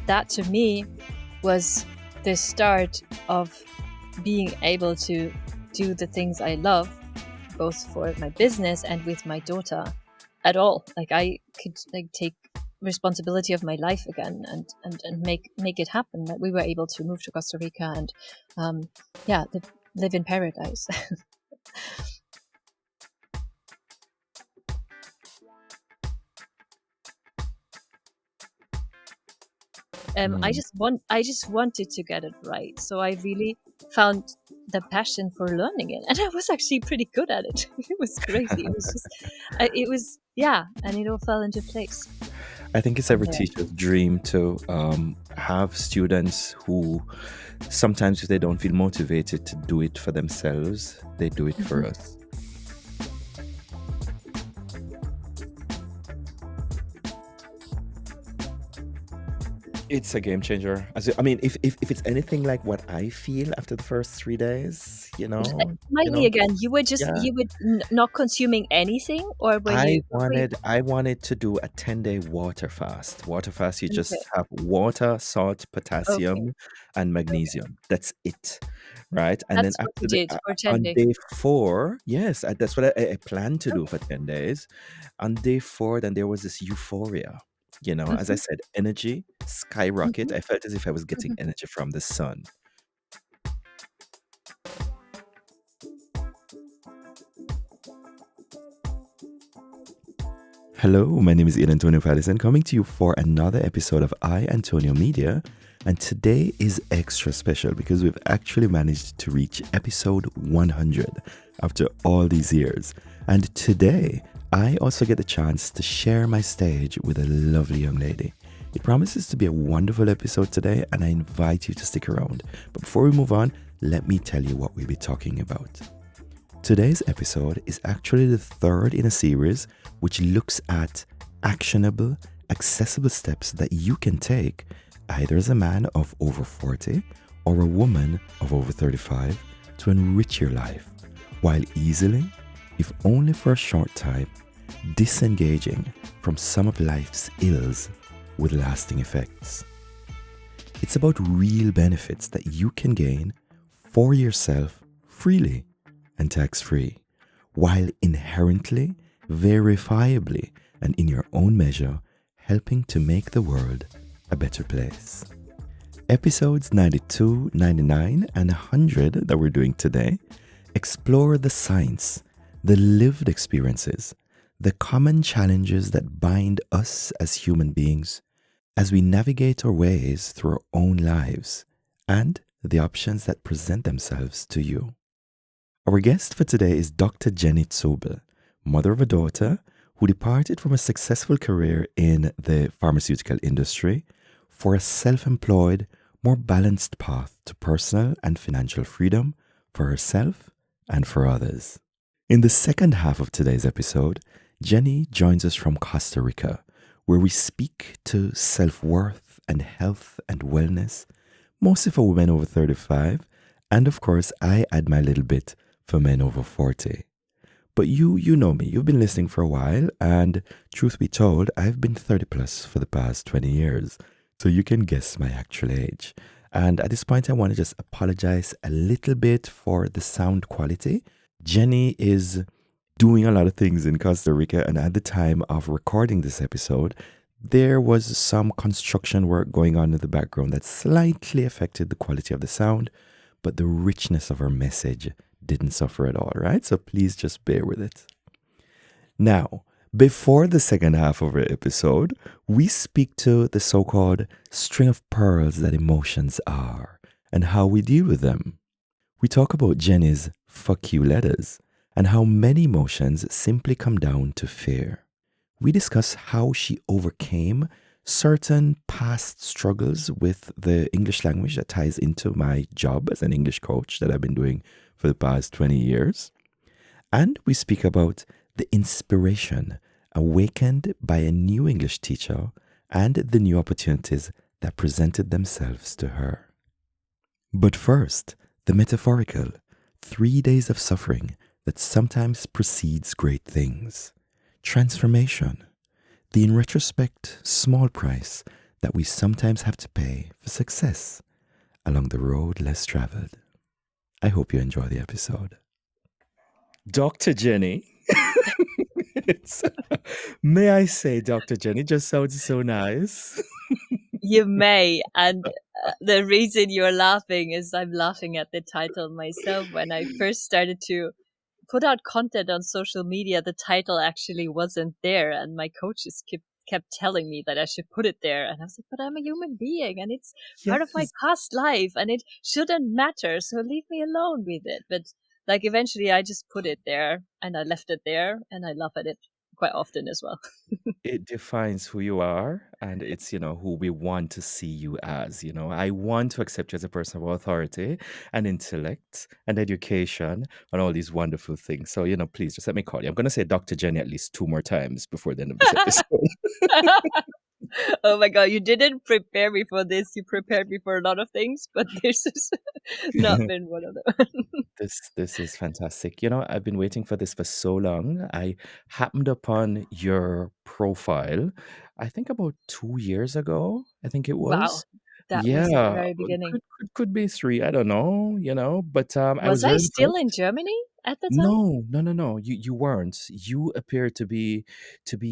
that to me was the start of being able to do the things I love, both for my business and with my daughter at all. Like I could take responsibility of my life again and make it happen. That we were able to move to Costa Rica and live in paradise. I just wanted to get it right, so I really found the passion for learning it, and I was actually pretty good at it. It was crazy. It was just, and it all fell into place. I think it's every teacher's dream to have students who sometimes if they don't feel motivated to do it for themselves, they do it for us. It's a game changer. I mean, if it's anything like what I feel after the first 3 days, Remind me again. You were not consuming anything, or were you? I wanted to do a 10-day water fast. Water fast, you just have water, salt, potassium, and magnesium. That's it, right? And That's then what you did for 10 on days. day 4, yes, that's what I planned to do for 10 days. On day 4, then there was this euphoria. As I said, energy skyrocket. I felt as if I was getting energy from the sun. Hello, my name is iAntonio.media, coming to you for another episode of iAntonio.media. And today is extra special because we've actually managed to reach episode 100 after all these years. And today, I also get the chance to share my stage with a lovely young lady. It promises to be a wonderful episode today, and I invite you to stick around. But before we move on, let me tell you what we'll be talking about. Today's episode is actually the third in a series which looks at actionable, accessible steps that you can take either as a man of over 40 or a woman of over 35 to enrich your life while easily, if only for a short time, disengaging from some of life's ills with lasting effects. It's about real benefits that you can gain for yourself freely and tax-free, while inherently, verifiably, and in your own measure, helping to make the world a better place. Episodes 92, 99, and 100 that we're doing today explore the science, the lived experiences, the common challenges that bind us as human beings as we navigate our ways through our own lives, and the options that present themselves to you. Our guest for today is Dr. Jenny Zobel, mother of a daughter who departed from a successful career in the pharmaceutical industry for a self-employed, more balanced path to personal and financial freedom for herself and for others. In the second half of today's episode, Jenny joins us from Costa Rica, where we speak to self-worth and health and wellness, mostly for women over 35, and of course, I add my little bit for men over 40. But you know me, you've been listening for a while, and truth be told, I've been 30 plus for the past 20 years, so you can guess my actual age. And at this point, I want to just apologize a little bit for the sound quality. Jenny is doing a lot of things in Costa Rica, and at the time of recording this episode, there was some construction work going on in the background that slightly affected the quality of the sound, but the richness of her message didn't suffer at all, right? So please just bear with it. Now, before the second half of our episode, we speak to the so-called string of pearls that emotions are and how we deal with them. We talk about Jenny's fuck you letters and how many emotions simply come down to fear. We discuss how she overcame certain past struggles with the English language that ties into my job as an English coach that I've been doing for the past 20 years. And we speak about the inspiration awakened by a new English teacher and the new opportunities that presented themselves to her. But first, the metaphorical 3 days of suffering that sometimes precedes great things. Transformation, the in retrospect small price that we sometimes have to pay for success along the road less traveled. I hope you enjoy the episode. Dr. Jenny. It's, may I say, Dr. Jenny, just sounds so nice. You may. And the reason you're laughing is I'm laughing at the title myself. When I first started to put out content on social media, the title actually wasn't there. And my coaches kept telling me that I should put it there. And I was like, but I'm a human being and it's part of my Yes. past life and it shouldn't matter. So leave me alone with it. But like eventually I just put it there and I left it there and I laugh at it quite often as well. It defines who you are, and it's, who we want to see you as. I want to accept you as a person of authority and intellect and education and all these wonderful things. So, please just let me call you. I'm going to say Dr. Jenny at least two more times before the end of this episode. Oh my god, you didn't prepare me for this. You prepared me for a lot of things, but this has not been one of them. This is fantastic. I've been waiting for this for so long. I happened upon your profile, I think about 2 years ago. I think it Wow, was. that was at the Yeah, very beginning. could be three. I don't know. But I Was was I very still impressed. in Germany at the time? No, no, no, no. You weren't. You appeared to be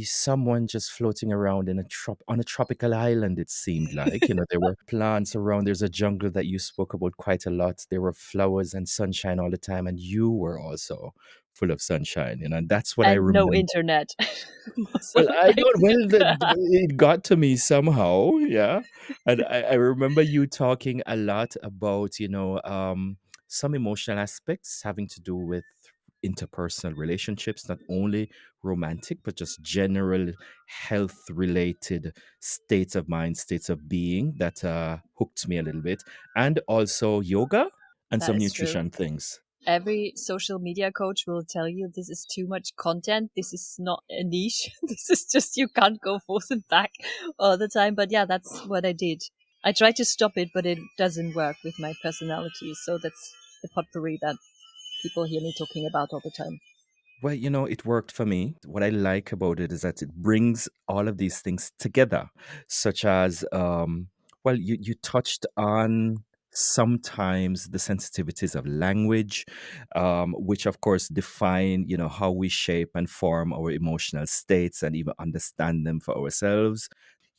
someone just floating around in on a tropical island, it seemed like. There were plants around. There's a jungle that you spoke about quite a lot. There were flowers and sunshine all the time, and you were also full of sunshine, and that's what I And no remember. internet most of Well, the I time. don't. Well, it got to me somehow, yeah. And I remember you talking a lot about, some emotional aspects having to do with interpersonal relationships, not only romantic, but just general health-related states of mind, states of being that hooked me a little bit, and also yoga and That some is true. nutrition things. Every social media coach will tell you this is too much content. This is not a niche. This is just you can't go forth and back all the time. But yeah, that's what I did. I tried to stop it, but it doesn't work with my personality. So that's the potpourri that people hear me talking about all the time. Well, it worked for me. What I like about it is that it brings all of these things together, such as, well, you touched on sometimes the sensitivities of language, which of course define, how we shape and form our emotional states and even understand them for ourselves.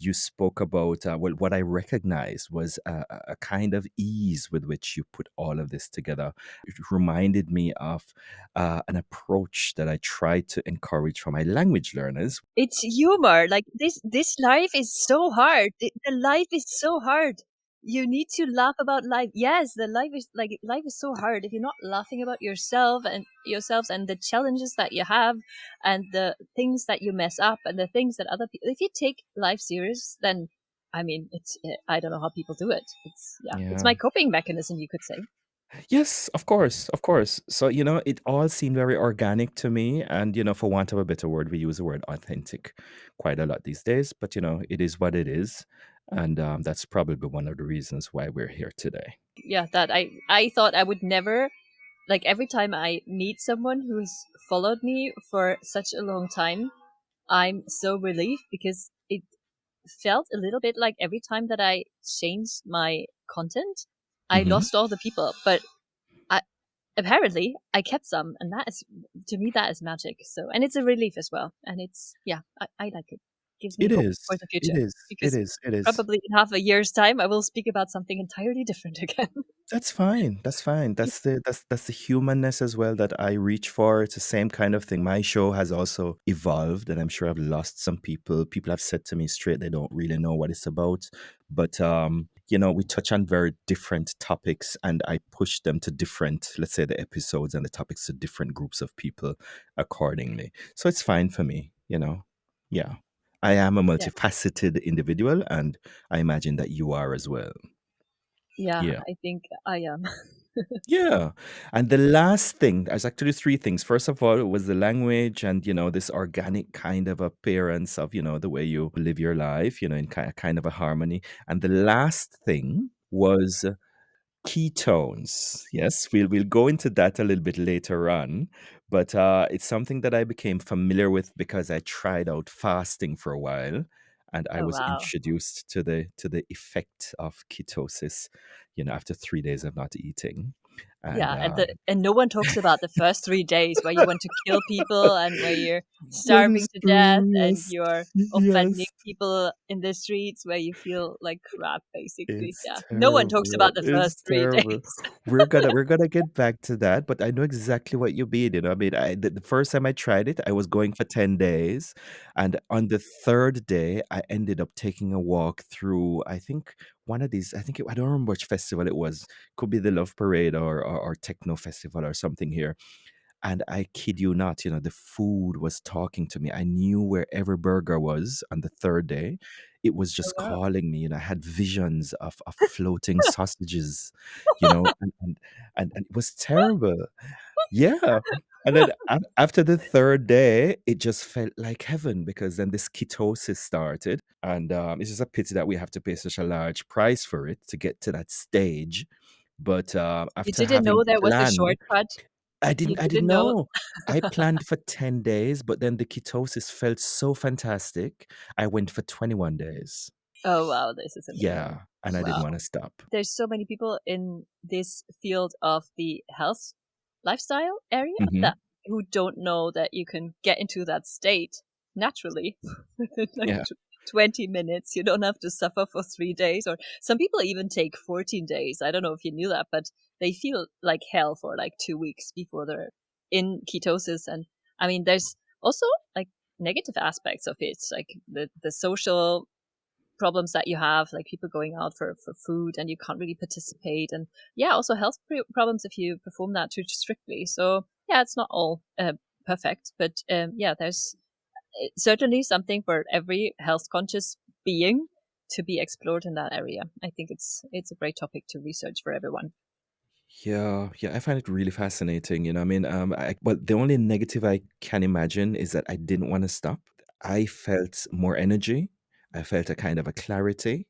You spoke about, well, what I recognized was a kind of ease with which you put all of this together. It reminded me of an approach that I try to encourage for my language learners. It's humor. Like this life is so hard. The life is so hard. You need to laugh about life. Yes, the life is so hard. If you're not laughing about yourselves and the challenges that you have and the things that you mess up and the things that other people, if you take life serious, then I mean, I don't know how people do it. It's Yeah. my coping mechanism, you could say. Yes, of course, of course. So, it all seemed very organic to me. And, for want of a better word, we use the word authentic quite a lot these days. But, it is what it is. And that's probably one of the reasons why we're here today. Yeah, that I thought I would never, like every time I meet someone who's followed me for such a long time, I'm so relieved because it felt a little bit like every time that I changed my content, I Hmm. lost all the people. But I, apparently I kept some, and that is, to me, that is magic. So, and it's a relief as well. And it's, yeah, I like it. Gives me It hope is. for the It future is. It because is. It is. probably in half a year's time, I will speak about something entirely different again. That's fine. That's fine. That's the humanness as well that I reach for. It's the same kind of thing. My show has also evolved, and I'm sure I've lost some people. People have said to me straight they don't really know what it's about. But we touch on very different topics, and I push them to different, let's say, the episodes and the topics to different groups of people accordingly. So it's fine for me. Yeah. I am a Yeah. multifaceted individual, and I imagine that you are as well. Yeah, Yeah. I think I am. Yeah. And the last thing, there's actually three things. First of all, it was the language and, this organic kind of appearance of, the way you live your life, in kind of a harmony. And the last thing was ketones. Yes, we'll go into that a little bit later on, but it's something that I became familiar with because I tried out fasting for a while, and I Oh was wow. introduced to the effect of ketosis, after 3 days of not eating. And Yeah, and no one talks about the first 3 days where you want to kill people and where you're that starving is to death true. and Yes, you're offending yes. people in the streets where you feel like crap, basically. It's Yeah, no one talks terrible. about the It's first three terrible. days. We're gonna get back to that, but I know exactly what you mean. I mean, the first time I tried it, I was going for 10 days, and on the third day, I ended up taking a walk through. I think one of these. I don't remember which festival it was. Could be the Love Parade or Techno Festival or something here. And I kid you not, the food was talking to me. I knew wherever burger was on the third day, it was Oh just wow. calling me. I had visions of floating sausages, and it was terrible. Yeah. And then after the third day, it just felt like heaven because then this ketosis started. And it's just a pity that we have to pay such a large price for it to get to that stage. But You after didn't having know there was a planned, shortcut. You I didn't didn't know. know. I planned for 10 days, but then the ketosis felt so fantastic. I went for 21 days. Oh wow, this is amazing. Yeah, and I didn't Wow. want to stop. There's so many people in this field of the health lifestyle area Hmm. that who don't know that you can get into that state naturally within like Yeah, 20 minutes. You don't have to suffer for 3 days, or some people even take 14 days. I don't know if you knew that, but they feel like hell for like 2 weeks before they're in ketosis. And I mean, there's also like negative aspects of it, like the social problems that you have, like people going out for food and you can't really participate. And yeah, also health problems if you perform that too strictly. So yeah, it's not all perfect, but yeah, there's certainly something for every health conscious being to be explored in that area. I think it's a great topic to research for everyone. yeah, yeah. I find it really fascinating. I mean, but the only negative I can imagine is that I didn't want to stop. I felt more energy. I felt a kind of a clarity.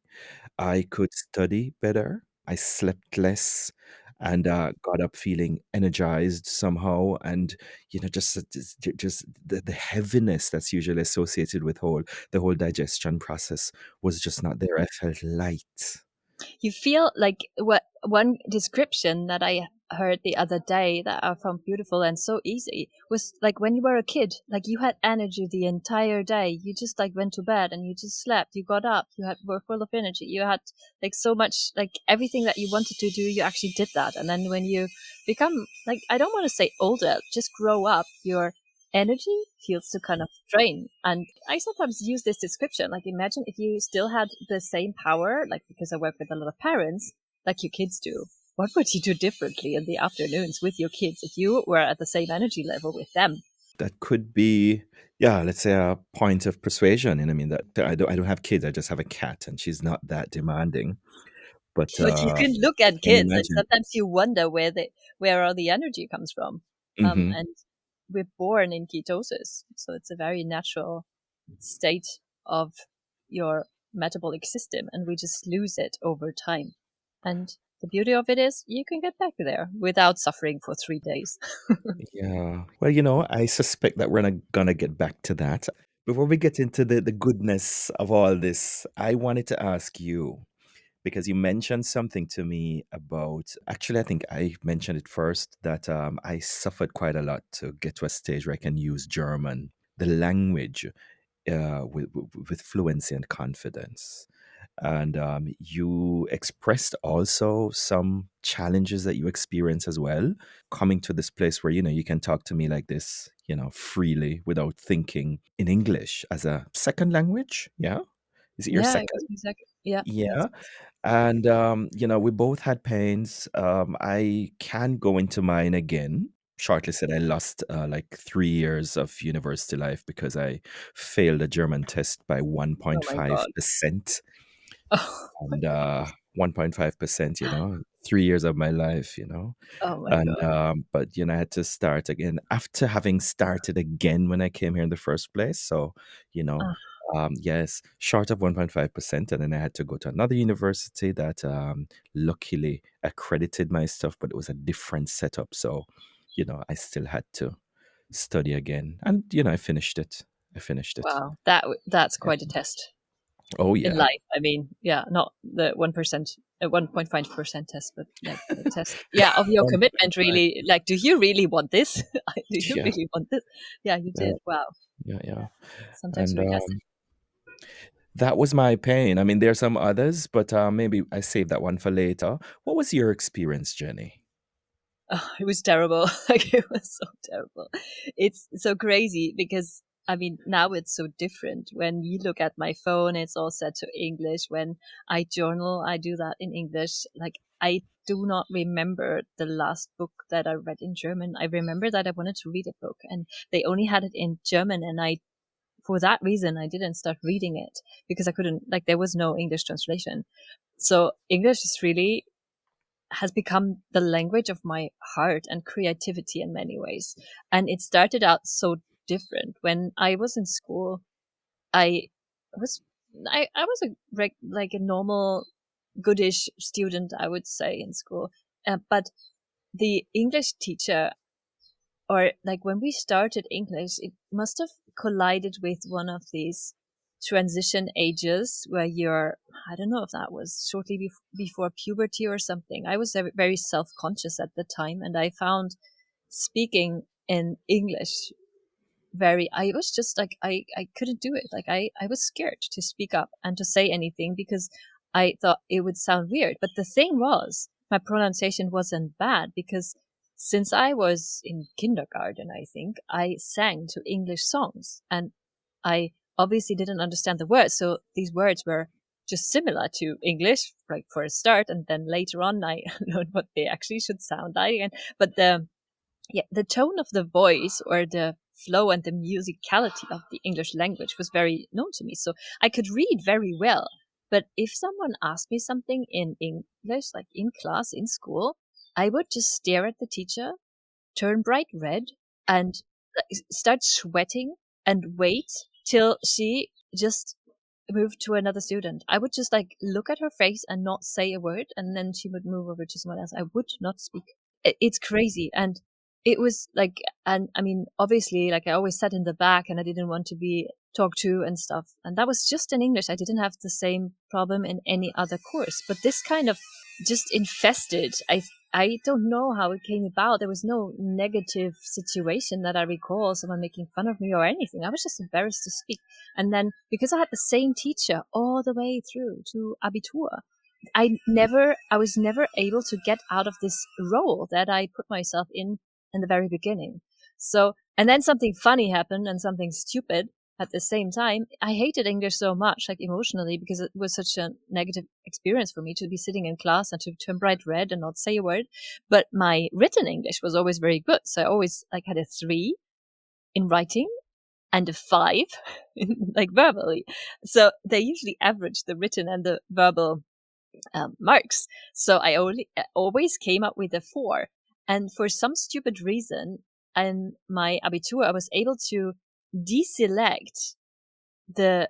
I could study better. I slept less and got up feeling energized somehow. And, just the heaviness that's usually associated with the whole digestion process was just not there. I felt light. You feel like what one description that I heard the other day that I found beautiful and so easy was like when you were a kid, like you had energy the entire day. You just like went to bed and you just slept. You got up. Were full of energy. You had like so much, like everything that you wanted to do. You actually did that. And then when you become like, I don't want to say older, just grow up. Your energy feels to kind of drain. And I sometimes use this description. Like, imagine if you still had the same power, like, because I work with a lot of parents, like your kids do. What would you do differently in the afternoons with your kids if you were at the same energy level with them? That could be, yeah, let's say a point of persuasion. And I mean that I don't have kids. I just have a cat, and she's not that demanding. But But you can look I at can kids and imagine. sometimes you wonder where all the energy comes from. Hmm. And we're born in ketosis, so it's a very natural state of your metabolic system, and we just lose it over time. And the beauty of it is you can get back there without suffering for 3 days. Yeah. Well, I suspect that we're not gonna get back to that. Before we get into the goodness of all this, I wanted to ask you because you mentioned something to me about. Actually, I think I mentioned it first that I suffered quite a lot to get to a stage where I can use German, the language, with fluency and confidence. And you expressed also some challenges that you experience as well coming to this place where you can talk to me like this freely without thinking in English as a second language. Yeah, is it your Yeah, it second? was exactly. Yeah, Yeah. that's my second. And we both had pains. I can go into mine again. Shortly said I lost like 3 years of university life because I failed a German test by Oh my God. 1.5%. Oh, And 1.5%, 3 years of my life, oh my and God. but I had to start again after having started again when I came here in the first place. So you know Ah, yes, short of 1.5%, and then I had to go to another university that luckily accredited my stuff, but it was a different setup. So I still had to study again, and I finished it. I finished it. wow, that's quite a test. Oh in yeah. life. I mean, yeah, not the 1%, 1.5% test, but like the test, yeah, of your commitment. 1.5. Really, like, do you really want this? Do you Yeah, really want this? Yeah, you yeah, did. Wow. yeah, yeah. Sometimes And very acid. that was my pain. I mean, there are some others, but maybe I save that one for later. What was your experience, Jenny? Oh, it was terrible. Like, it was so terrible. It's so crazy because I mean now it's so different. When you look at my phone, it's all set to English. When I journal, I do that in English. Like, I do not remember the last book that I read in German. I remember that I wanted to read a book and they only had it in German, and I, for that reason, I didn't start reading it because I couldn't, like, there was no English translation. So English is really has become the language of my heart and creativity in many ways. And it started out so different. When I was in school, I was I was like a normal goodish student, I would say, in school. But the English teacher, or like when we started English, it must have collided with one of these transition ages where you're, I don't know if that was shortly before puberty or something. I was very self-conscious at the time, and I found speaking in English very, I was just like, I couldn't do it. Like, I was scared to speak up and to say anything because I thought it would sound weird. But the thing was, my pronunciation wasn't bad because since I was in kindergarten, I think I sang to English songs, and I obviously didn't understand the words. So these words were just similar to English, like for a start. And then later on, I learned what they actually should sound like. But the tone of the voice, or the flow and the musicality of the English language, was very known to me. So I could read very well. But if someone asked me something in English, like in class, in school, I would just stare at the teacher, turn bright red, and start sweating and wait till she just moved to another student. I would just like look at her face and not say a word, and then she would move over to someone else. I would not speak. It's crazy. And it was like, and I mean, obviously, like, I always sat in the back and I didn't want to be talked to and stuff. And that was just in English. I didn't have the same problem in any other course. But this kind of just infested. I don't know how it came about. There was no negative situation that I recall, someone making fun of me or anything. I was just embarrassed to speak. And then because I had the same teacher all the way through to Abitur, I was never able to get out of this role that I put myself in the very beginning. So, and then something funny happened and something stupid at the same time. I hated English so much, like emotionally, because it was such a negative experience for me to be sitting in class and to turn bright red and not say a word. But my written English was always very good. So I always like had a 3 in writing and a 5 in, like, verbally. So they usually average the written and the verbal marks. So I always came up with a 4. And for some stupid reason, in my Abitur, I was able to deselect the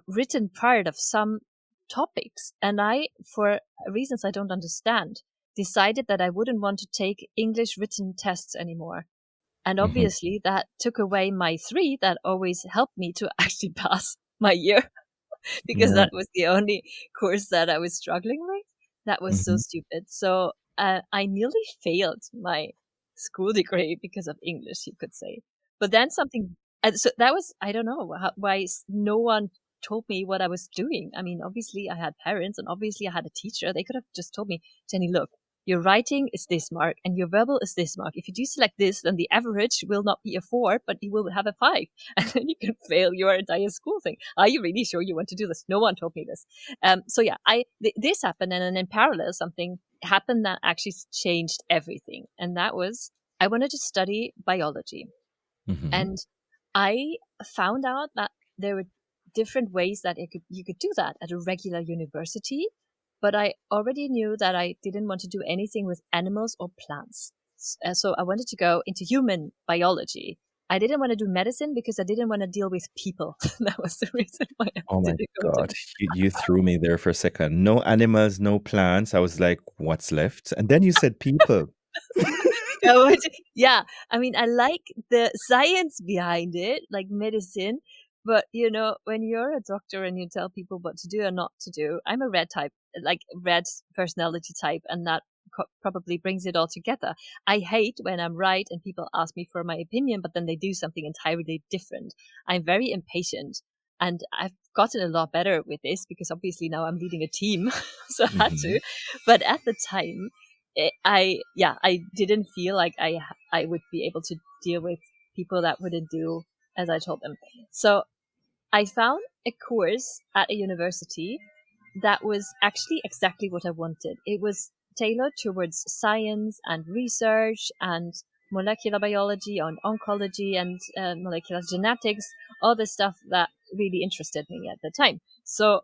written part of some topics. And I, for reasons I don't understand, decided that I wouldn't want to take English written tests anymore. And Hmm. obviously that took away my 3 that always helped me to actually pass my year. Because Yeah. that was the only course that I was struggling with. That was so Hmm. stupid. So I nearly failed my school degree because of English, you could say. But then something, so that was, I don't know why no one told me what I was doing. I mean, obviously I had parents and obviously I had a teacher. They could have just told me, Jenny, look, your writing is this mark and your verbal is this mark. If you do select this, then the average will not be a 4, but you will have a 5. And then you can fail your entire school thing. Are you really sure you want to do this? No one told me this. So yeah, this happened, and then in parallel, something happened that actually changed everything, and that was I wanted to study biology, Hmm. and I found out that there were different ways that you could do that at a regular university, but I already knew that I didn't want to do anything with animals or plants. So I wanted to go into human biology. I didn't want to do medicine because I didn't want to deal with people. That was the reason why I Oh my didn't go to. God. You threw me there for a second. No animals, no plants. I was like, what's left? And then you said people. Yeah, I mean, I like the science behind it, like medicine, But when you're a doctor and you tell people what to do and not to do, I'm a red type, like red personality type, and that probably brings it all together. I hate when I'm right and people ask me for my opinion, but then they do something entirely different. I'm very impatient, and I've gotten a lot better with this because obviously now I'm leading a team, so I had Hmm. to. But at the time, I didn't feel like I would be able to deal with people that wouldn't do as I told them. So I found a course at a university that was actually exactly what I wanted. It was tailored towards science and research and molecular biology and oncology and molecular genetics, all the stuff that really interested me at the time. So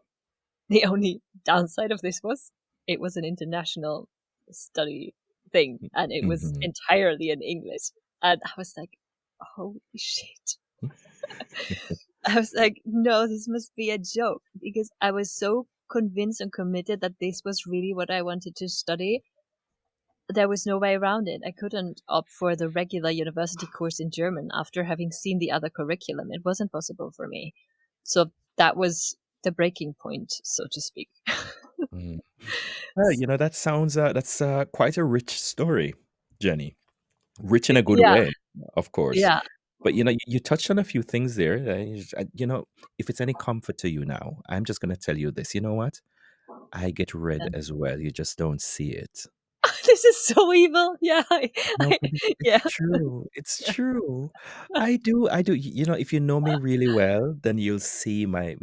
the only downside of this was it was an international study thing and it was Hmm. entirely in English. And I was like, holy shit. I was like, no, this must be a joke because I was so convinced and committed that this was really what I wanted to study. There was no way around it. I couldn't opt for the regular university course in German after having seen the other curriculum. It wasn't possible for me. So that was the breaking point, so to speak. Mm. Well, that's quite a rich story, Jenny. Rich in a good Yeah, way, of course. yeah. But you touched on a few things there. If it's any comfort to you now, I'm just going to tell you this. You know what? I get red as well. You just don't see it. This is so evil. Yeah, No, but it's yeah. true. It's true. I do. If you know me really well, then you'll see my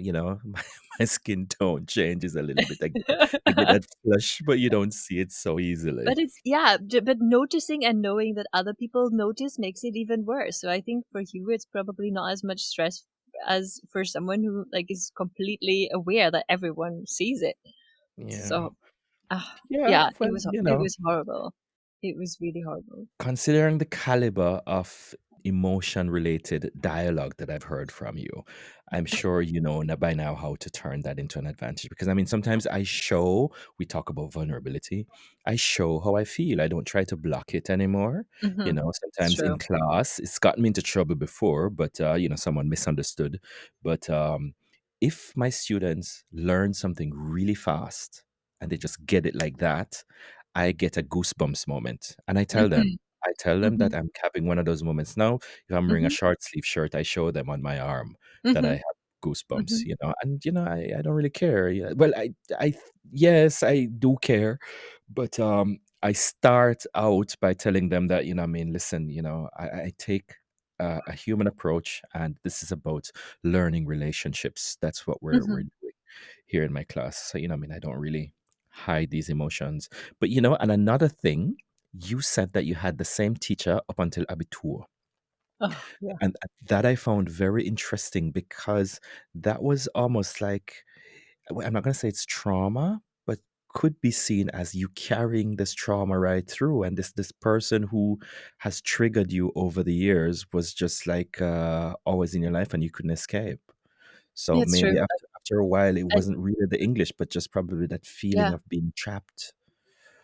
skin tone changes a little bit. I get that flush, but you don't see it so easily. But it's yeah, but noticing and knowing that other people notice makes it even worse. So I think for you, it's probably not as much stress as for someone who like is completely aware that everyone sees it. Yeah. So, Yeah. yeah, Well, it was horrible. It was really horrible. considering the caliber of emotion related dialogue that I've heard from you, I'm sure you know by now how to turn that into an advantage. Because I mean, sometimes we talk about vulnerability, I show how I feel. I don't try to block it anymore. Hmm. It's Sometimes in true. class, it's gotten me into trouble before, but, someone misunderstood. But if my students learn something really fast and they just get it like that, I get a goosebumps moment. And Hmm. I tell them Hmm. that I'm having one of those moments now. If I'm wearing a Hmm. short sleeve shirt, I show them on my arm that I Hmm. have goosebumps, Hmm. and I don't really care. Yeah. Well, I yes, I do care, but I start out by telling them that, I mean, listen, I take a human approach, and this is about learning relationships. That's what we're Hmm. doing here in my class. So, I mean, I don't really hide these emotions. But and another thing, you said that you had the same teacher up until Abitur. Oh, yeah. And that I found very interesting because that was almost like, well, I'm not going to say it's trauma, but could be seen as you carrying this trauma right through. And this person who has triggered you over the years was just like always in your life and you couldn't escape. So Yeah, it's maybe true. after a while, it And wasn't really the English, but just probably that feeling yeah, of being trapped.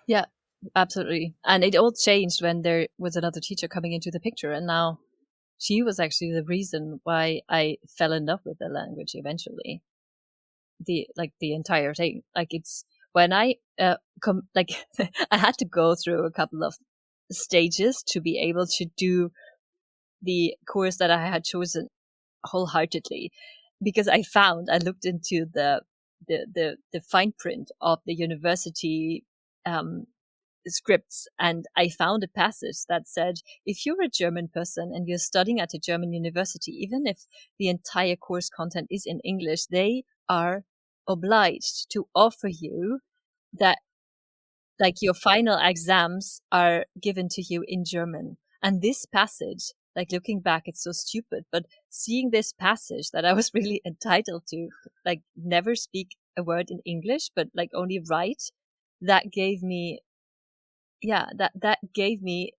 yeah, absolutely. And it all changed when there was another teacher coming into the picture, and now she was actually the reason why I fell in love with the language eventually. The entire thing. Like it's when I like I had to go through a couple of stages to be able to do the course that I had chosen wholeheartedly because I looked into the fine print of the university um scripts and I found a passage that said if you're a German person and you're studying at a German university, even if the entire course content is in English, they are obliged to offer you that like your final exams are given to you in German. And this passage, like looking back, it's so stupid, but seeing this passage that I was really entitled to, like never speak a word in English, but like only write, that gave me that gave me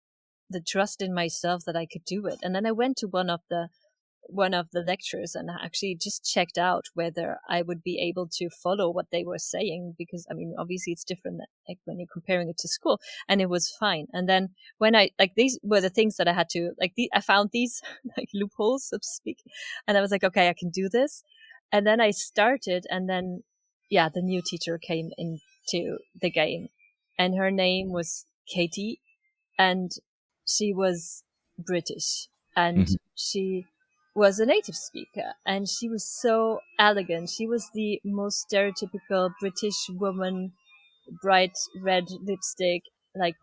the trust in myself that I could do it. And then I went to one of the one of the lecturers and actually just checked out whether I would be able to follow what they were saying, because I mean, obviously it's different like when you're comparing it to school, and it was fine. And then when I like, these were the things that I had to like, I found these like loopholes, so to speak, and I was like, okay, I can do this. And then I started, and then yeah, the new teacher came into the game, and her name was Katie, and she was British, and Hmm. she was a native speaker, and she was so elegant. She was the most stereotypical British woman, bright red lipstick, like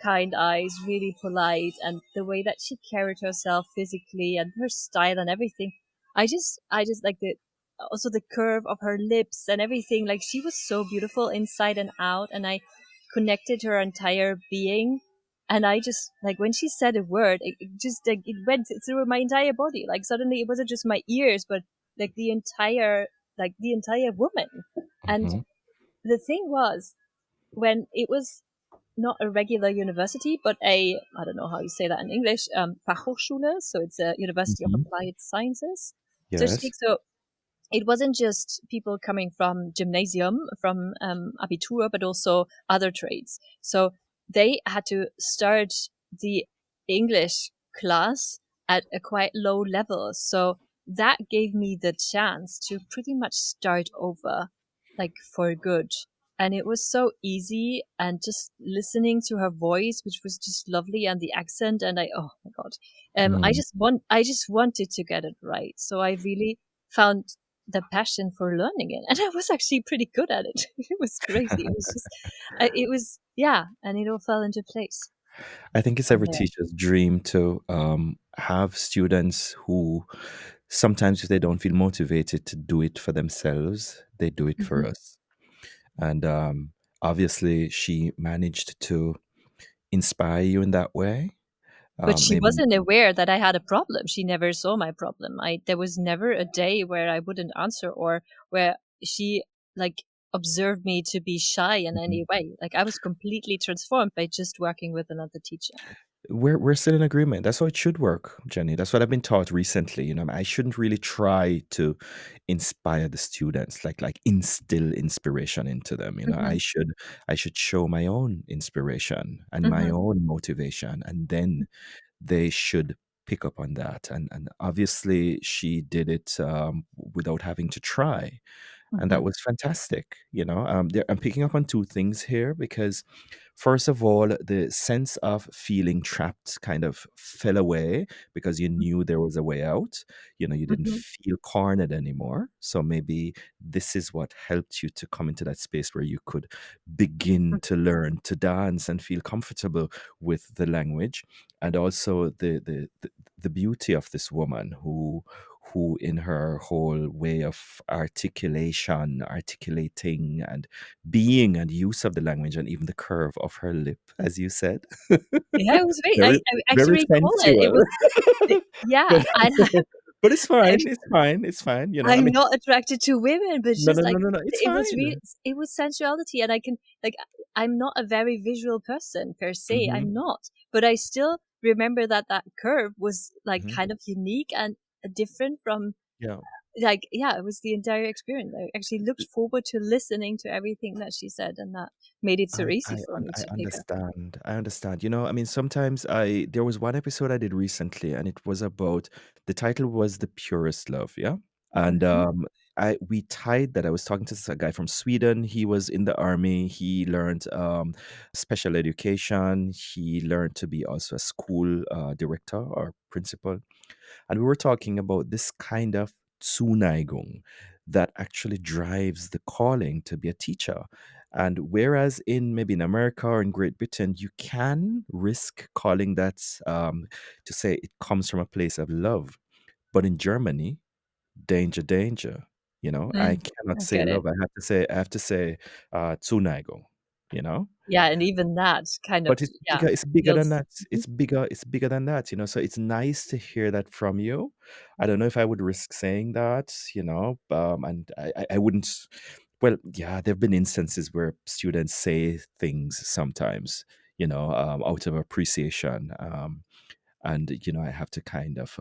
kind eyes, really polite, and the way that she carried herself physically and her style and everything. I just like the also the curve of her lips and everything. Like she was so beautiful inside and out, and I connected her entire being. And I just like when she said a word, it just like it went through my entire body. Like suddenly it wasn't just my ears, but like the entire woman. And Hmm. the thing was, when it was not a regular university, but I don't know how you say that in English, Fachhochschule. So it's a University of Hmm. Applied Sciences, so to speak. Yes. So it wasn't just people coming from gymnasium, from Abitur, but also other trades. So they had to start the English class at a quite low level. So that gave me the chance to pretty much start over, like for good. And it was so easy, and just listening to her voice, which was just lovely, and the accent, and oh my God, Mm. I just wanted to get it right. So I really found the passion for learning it, and I was actually pretty good at it. It was crazy. It was just, it was, yeah, and it all fell into place I think it's from every there. teacher's dream to have students who sometimes, if they don't feel motivated to do it for themselves, they do it for Hmm. us. And obviously, she managed to inspire you in that way. But she Maybe wasn't aware that I had a problem. She never saw my problem. There was never a day where I wouldn't answer, or where she like observed me to be shy in any way. Like I was completely transformed by just working with another teacher. we're still in agreement. That's how it should work, Jenny. That's what I've been taught recently. I shouldn't really try to inspire the students, like instill inspiration into them. Hmm. I should show my own inspiration and my Hmm. own motivation, and then they should pick up on that. And obviously, she did it without having to try, and that Hmm. was fantastic. I'm picking up on two things here because, first of all, the sense of feeling trapped kind of fell away because you knew there was a way out. You didn't Hmm. feel cornered anymore. So maybe this is what helped you to come into that space where you could begin to learn to dance and feel comfortable with the language, and also the beauty of this woman who in her whole way of articulating and being and use of the language, and even the curve of her lip, as you said, Yeah, it was very. very, I very actually recall it. It sensual. was. Yeah, but but it's I fine. It's fine. It's fine. I I'm mean, not attracted to women, but no, just no, no, like no, no. It's it was fine. really, it was sensuality, and I can like I'm not a very visual person per se. Hmm. I'm not, but I still remember that that curve was like Hmm. kind of unique and different from Yeah. like yeah, it was the entire experience. I actually looked forward to listening to everything that she said, and that made it so easy for me I to pick up. understand. I understand. I mean, sometimes there was one episode I did recently, and it was about, the title was The Purest Love, yeah? And Hmm. I we tied that. I was talking to this guy from Sweden. He was in the army. He learned special education. He learned to be also a school director or principal. And we were talking about this kind of Zuneigung that actually drives the calling to be a teacher. And whereas maybe in America or in Great Britain, you can risk calling that, to say it comes from a place of love. But in Germany, danger, danger. I Mm, cannot I say get it. love. I have to say Zuneigung, you know? Yeah, and even that kind of But it's yeah bigger it's bigger than feels. that. It's bigger than that, so it's nice to hear that from you. I don't know if I would risk saying that, and I wouldn't. Well, yeah, there've been instances where students say things sometimes, out of appreciation, and I have to kind of,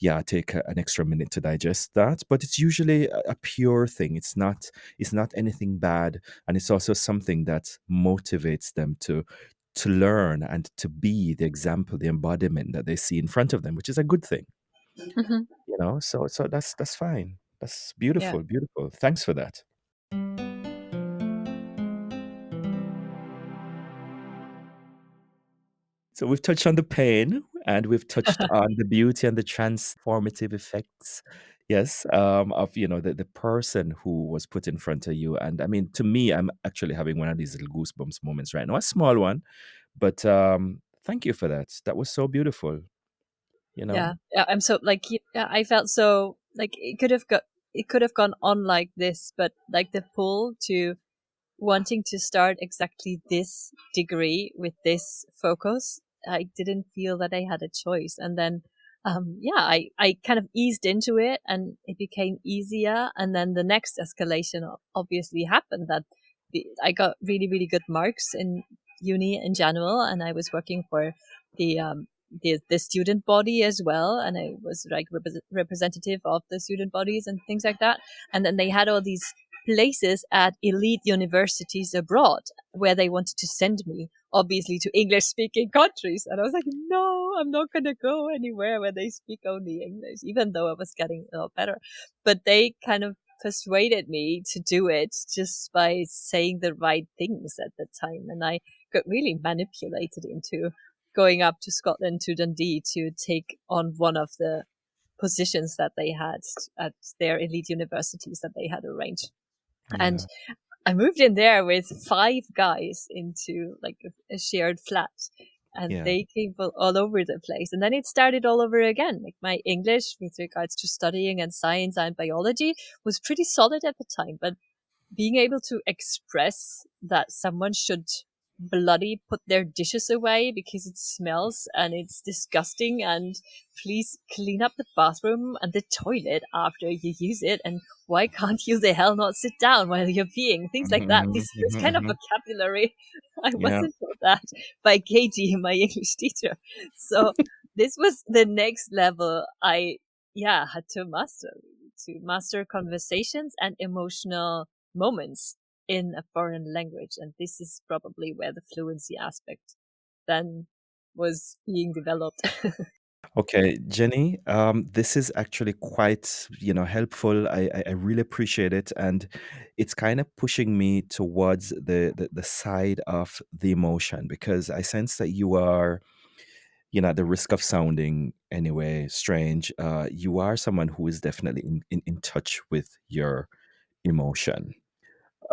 yeah, take an extra minute to digest that. But it's usually a pure thing. It's not anything bad, and it's also something that motivates them to learn and to be the example, the embodiment that they see in front of them, which is a good thing. Hmm. So that's fine. That's Yeah. beautiful, beautiful. Thanks for that. So we've touched on the pain and we've touched on the beauty and the transformative effects, yes, of the person who was put in front of you. And I mean, to me, I'm actually having one of these little goosebumps moments right now, a small one, but thank you for that. That was so beautiful, you know. Yeah, yeah. I'm so like, yeah, I felt so like it could have gone on like this, but like the pull to wanting to start exactly this degree with this focus, I didn't feel that I had a choice. And then, yeah, I kind of eased into it and it became easier. And then the next escalation obviously happened that I got really, really good marks in uni in general. And I was working for the, the student body as well. And I was like representative of the student bodies and things like that. And then they had all these places at elite universities abroad where they wanted to send me, obviously, to English speaking countries. And I was like, no, I'm not going to go anywhere where they speak only English, even though I was getting a lot better. But they kind of persuaded me to do it just by saying the right things at the time. And I got really manipulated into going up to Scotland, to Dundee, to take on one of the positions that they had at their elite universities that they had arranged. And Yeah, I moved in there with five guys into like a shared flat. And yeah. they came all over the place. And then it started all over again. Like my English with regards to studying and science and biology was pretty solid at the time. But being able to express that someone should bloody put their dishes away because it smells and it's disgusting, and please clean up the bathroom and the toilet after you use it, and why can't you the hell not sit down while you're peeing, things like that. Hmm, This kind of hmm. vocabulary I Yeah. wasn't taught that by Katie, my English teacher. So this was the next level I, yeah, had to master conversations and emotional moments in a foreign language. And this is probably where the fluency aspect then was being developed. Okay, Jenny, this is actually quite, helpful. I really appreciate it, and it's kind of pushing me towards the side of the emotion because I sense that you are, at the risk of sounding anyway strange. You are someone who is definitely in touch with your emotion.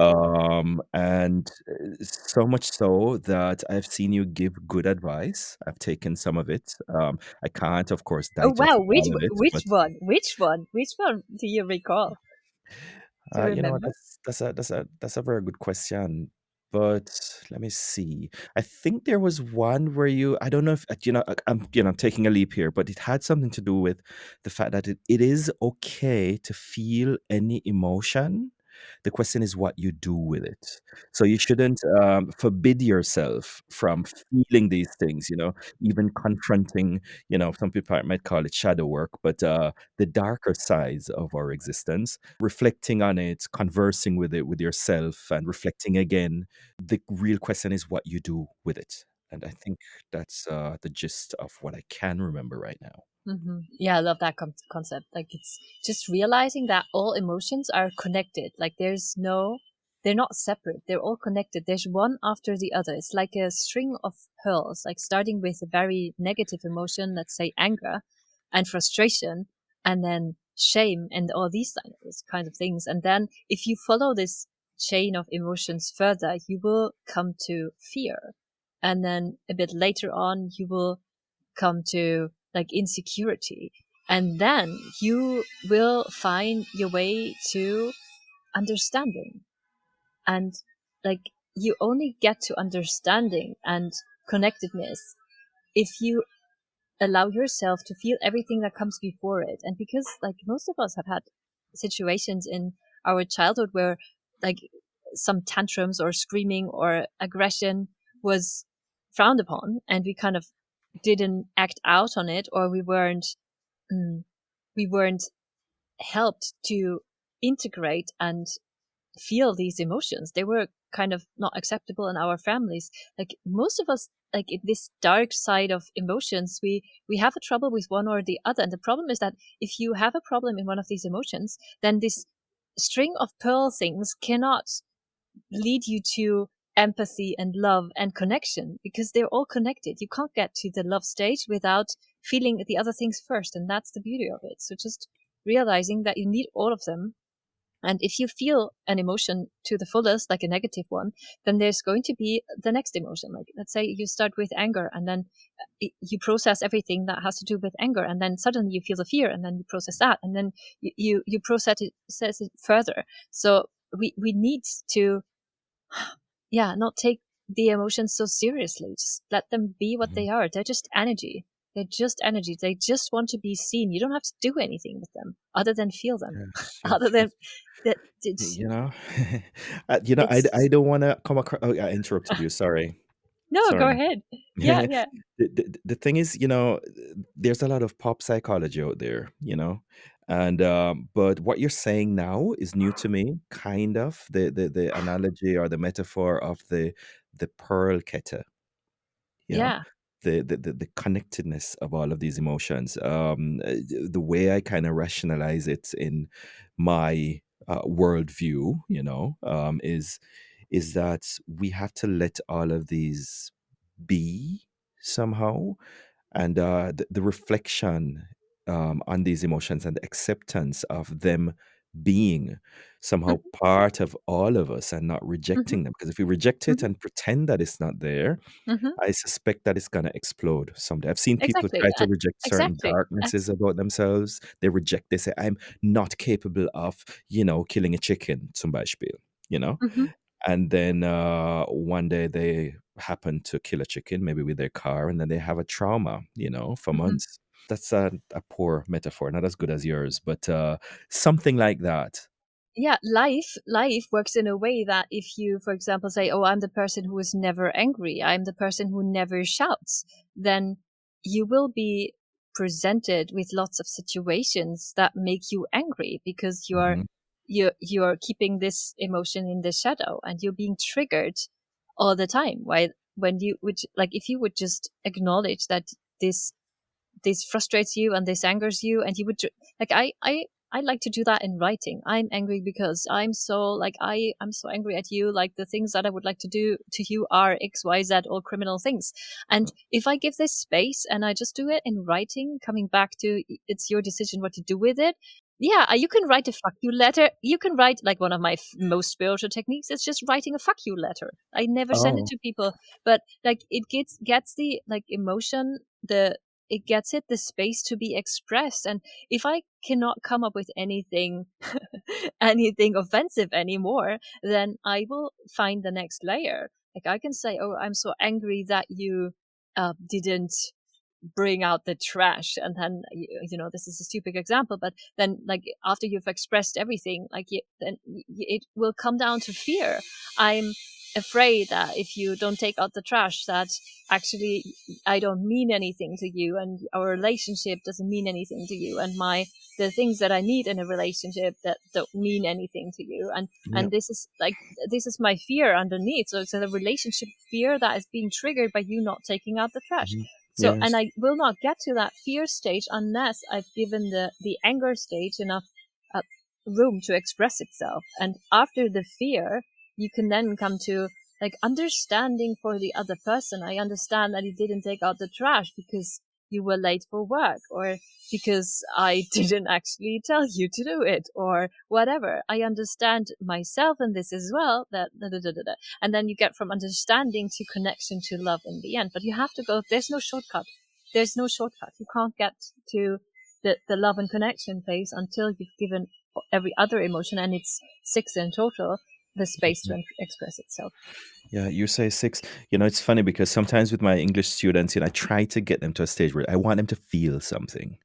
And so much so that I've seen you give good advice. I've taken some of it. I can't, of course, Oh wow, digest all of it, which but one? Which one do you recall? Do you you know what? remember? That's a very good question. But let me see. I think there was one where I don't know if I'm taking a leap here, but it had something to do with the fact that it is okay to feel any emotion. The question is what you do with it. So you shouldn't forbid yourself from feeling these things. Even confronting. Some people might call it shadow work, but the darker sides of our existence, reflecting on it, conversing with it with yourself, and reflecting again. The real question is what you do with it. And I think that's the gist of what I can remember right now. Yeah, I love that concept. Like it's just realizing that all emotions are connected. Like they're not separate. They're all connected. There's one after the other. It's like a string of pearls, like starting with a very negative emotion, let's say anger and frustration, and then shame and all these kinds of things. And then if you follow this chain of emotions further, you will come to fear. And then a bit later on, you will come to like insecurity. And then you will find your way to understanding. And like you only get to understanding and connectedness if you allow yourself to feel everything that comes before it. And because like most of us have had situations in our childhood where like some tantrums or screaming or aggression was frowned upon and we kind of didn't act out on it, or we weren't we weren't helped to integrate and feel these emotions. They were kind of not acceptable in our families. Like most of us, like in this dark side of emotions, we have a trouble with one or the other. And the problem is that if you have a problem in one of these emotions, then this string of pearl things cannot lead you to empathy and love and connection, because they're all connected. You can't get to the love stage without feeling the other things first. And that's the beauty of it. So just realizing that you need all of them. And if you feel an emotion to the fullest, like a negative one, then there's going to be the next emotion. Like, let's say you start with anger, and then you process everything that has to do with anger, and then suddenly you feel the fear, and then you process that, and then you process it further. So we need to, yeah, not take the emotions so seriously. Just let them be what Mhm. they are. They're just energy. They're just energy. They just want to be seen. You don't have to do anything with them other than feel them. Yes, Other yes, than yes. that, it's You know, I it's don't want to come across. Oh, I interrupted you. Sorry, no, go sorry. ahead. Yeah, the, yeah, the thing is, there's a lot of pop psychology out there, and but what you're saying now is new to me. Kind of the analogy or the metaphor of the pearl keta, you know yeah. the connectedness of all of these emotions. The way I kind of rationalize it in my worldview, is that we have to let all of these be somehow, and the reflection on these emotions and the acceptance of them being somehow Mhm, part of all of us and not mhm, rejecting them, because if we reject it mhm, and pretend that it's not there, mhm. I suspect that it's gonna explode someday. I've seen people Exactly, try to reject certain exactly. darknesses about themselves. They reject, they say, "I'm not capable of, killing a chicken," zum Beispiel, you know? Mhm, And then one day they happen to kill a chicken, maybe with their car, and then they have a trauma, for mhm. months. That's a poor metaphor, not as good as yours, but something like that. Yeah, life works in a way that if you, for example, say, "Oh, I'm the person who is never angry. I'm the person who never shouts," then you will be presented with lots of situations that make you angry, because Mhm. you're keeping this emotion in the shadow, and you're being triggered all the time. Why, when you would, like, if you would just acknowledge that this this frustrates you and this angers you, and you would like I like to do that in writing. I'm angry because I'm so, like, I'm so angry at you, like the things that I would like to do to you are XYZ, all criminal things. And if I give this space and I just do it in writing, coming back to it's your decision what to do with it. Yeah, you can write a fuck you letter. You can write, like, one of my most spiritual techniques is just writing a fuck you letter. I never send it Oh. to people, but like it gets the, like, emotion, the it gets it the space to be expressed. And if I cannot come up with anything anything offensive anymore, then I will find the next layer. Like, I can say, "Oh, I'm so angry that you didn't bring out the trash," and then this is a stupid example, but then, like, after you've expressed everything, like, it will come down to fear. I'm afraid that if you don't take out the trash, that actually I don't mean anything to you, and our relationship doesn't mean anything to you, and the things that I need in a relationship that don't mean anything to you. And Yep. this is, like, this is my fear underneath. So it's a relationship fear that is being triggered by you not taking out the trash. Mhm. So, and Yes. I will not get to that fear stage unless I've given the anger stage enough uh, room to express itself. And after the fear, you can then come to, like, understanding for the other person. I understand that you didn't take out the trash because you were late for work, or because I didn't actually tell you to do it, or whatever. I understand myself in this as well. That da, da, da, da, da. And then you get from understanding to connection to love in the end. But you have to go. There's no shortcut. There's no shortcut. You can't get to the love and connection phase until you've given every other emotion, and it's six in total, the space to express itself. Yeah, you say six. It's funny because sometimes with my English students, I try to get them to a stage where I want them to feel something.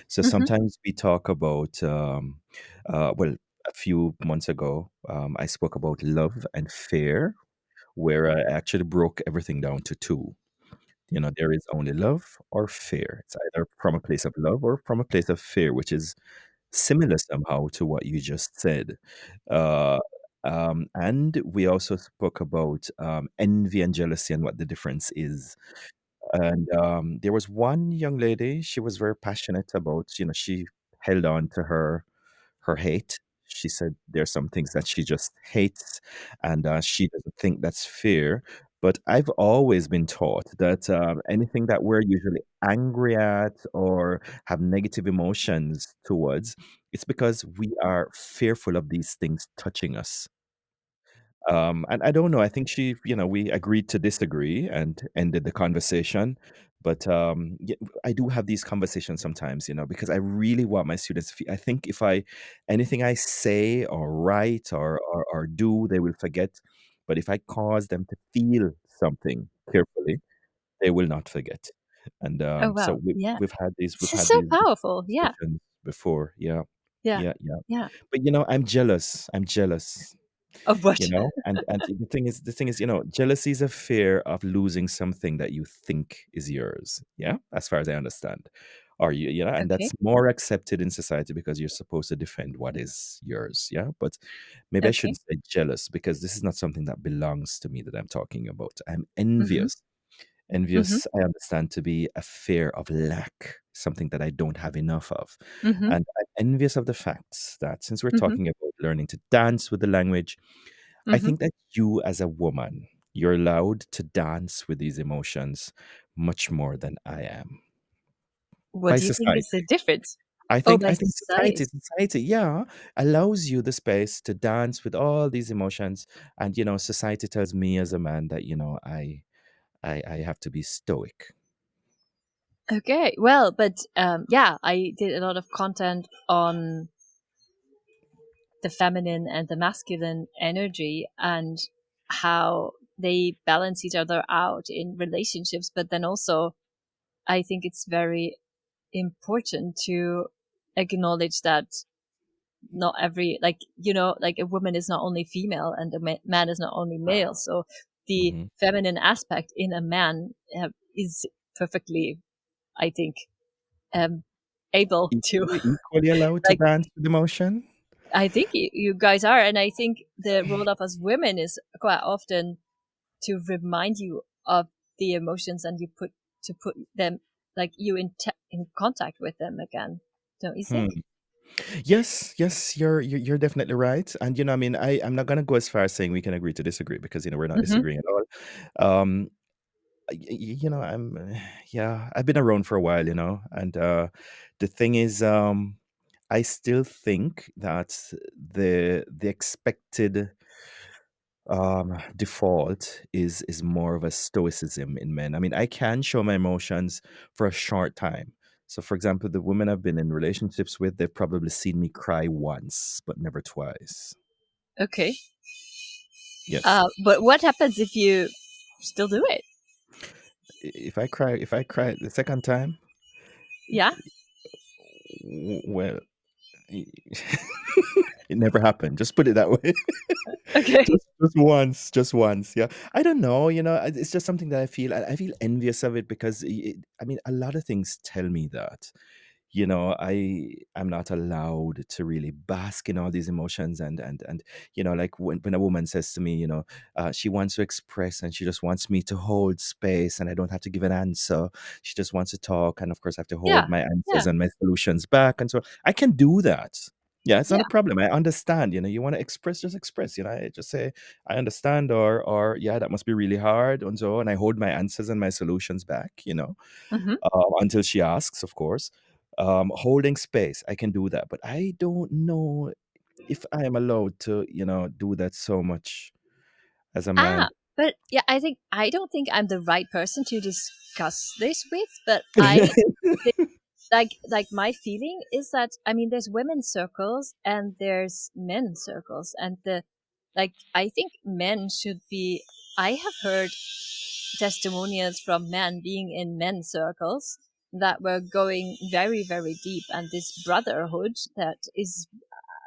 So Hmm. sometimes we talk about, well, a few months ago, I spoke about love and fear, where I actually broke everything down to two. There is only love or fear. It's either from a place of love or from a place of fear, which is similar somehow to what you just said. Uh, and we also spoke about envy and jealousy and what the difference is. And there was one young lady, she was very passionate about, she held on to her hate. She said there's some things that she just hates, and she doesn't think that's fair. But I've always been taught that anything that we're usually angry at or have negative emotions towards, it's because we are fearful of these things touching us. And I don't know. I think we agreed to disagree and ended the conversation. But I do have these conversations sometimes, because I really want my students to feel. I think if anything I say or write or do, they will forget. But if I cause them to feel something carefully, they will not forget. And Oh so wow, yeah. we've This is had so these powerful. Yeah, discussions before. Yeah, yeah, yeah. yeah. But I'm jealous. I'm jealous. Of what? And the thing is, jealousy is a fear of losing something that you think is yours. Yeah, as far as I understand. Or and Okay, that's more accepted in society because you're supposed to defend what is yours. Yeah, but maybe I okay. shouldn't say jealous because this is not something that belongs to me that I'm talking about. I'm Mhm, envious. mhm, Envious, I understand to be a fear of lack, something that I don't have enough of. mhm, And I'm envious of the fact that since we're mhm, talking about learning to dance with the language, I mhm. think that you as a woman, you're allowed to dance with these emotions much more than I am What by do you think is the society. difference? I Oh, think by I think society. society, yeah, allows you the space to dance with all these emotions. And society tells me as a man that, I have to be stoic. Okay, well, but yeah, I did a lot of content on the feminine and the masculine energy and how they balance each other out in relationships. But then also, I think it's very important to acknowledge that not every, like, like a woman is not only female and a man is not only male. So the Mhm. feminine aspect in a man is perfectly, I think, um, able to Equally allowed to like, dance with emotion? I think you guys are, and I think the role of us women is quite often to remind you of the emotions and put them, like, you in contact with them again, don't you Hmm. think? Yes, yes, you're definitely right. And I mean, I'm not gonna go as far as saying we can agree to disagree because we're not Hmm. disagreeing at all. I'm yeah, I've been around for a while, and the thing is, I still think that the expected default is more of a stoicism in men. I mean, I can show my emotions for a short time. So, for example, the women I've been in relationships with, they've probably seen me cry once, but never twice. Okay. Yes. But what happens if you still do it? If I cry the second time, Yeah. well, it never happened. Just put it that way. Okay. Just once. Yeah. I don't know. It's just something that I feel. I feel envious of it because I mean, a lot of things tell me that. I'm not allowed to really bask in all these emotions and like when a woman says to me, she wants to express and she just wants me to hold space and I don't have to give an answer. She just wants to talk, and of course I have to hold Yeah. my answers Yeah. and my solutions back, and so I can do that. Yeah, it's not a Yeah. problem. I understand. You want to express, just express. I just say I understand, or yeah, that must be really hard, and so, and I hold my answers and my solutions back. Hmm. Until she asks, of course. Holding space, I can do that, but I don't know if I am allowed to, do that so much as a man. Ah, but yeah, I don't think I'm the right person to discuss this with, but I think, like my feeling is that, I mean, there's women's circles and there's men's circles, and I think men should be. I have heard testimonials from men being in men's circles that were going very, very deep, and this brotherhood that is,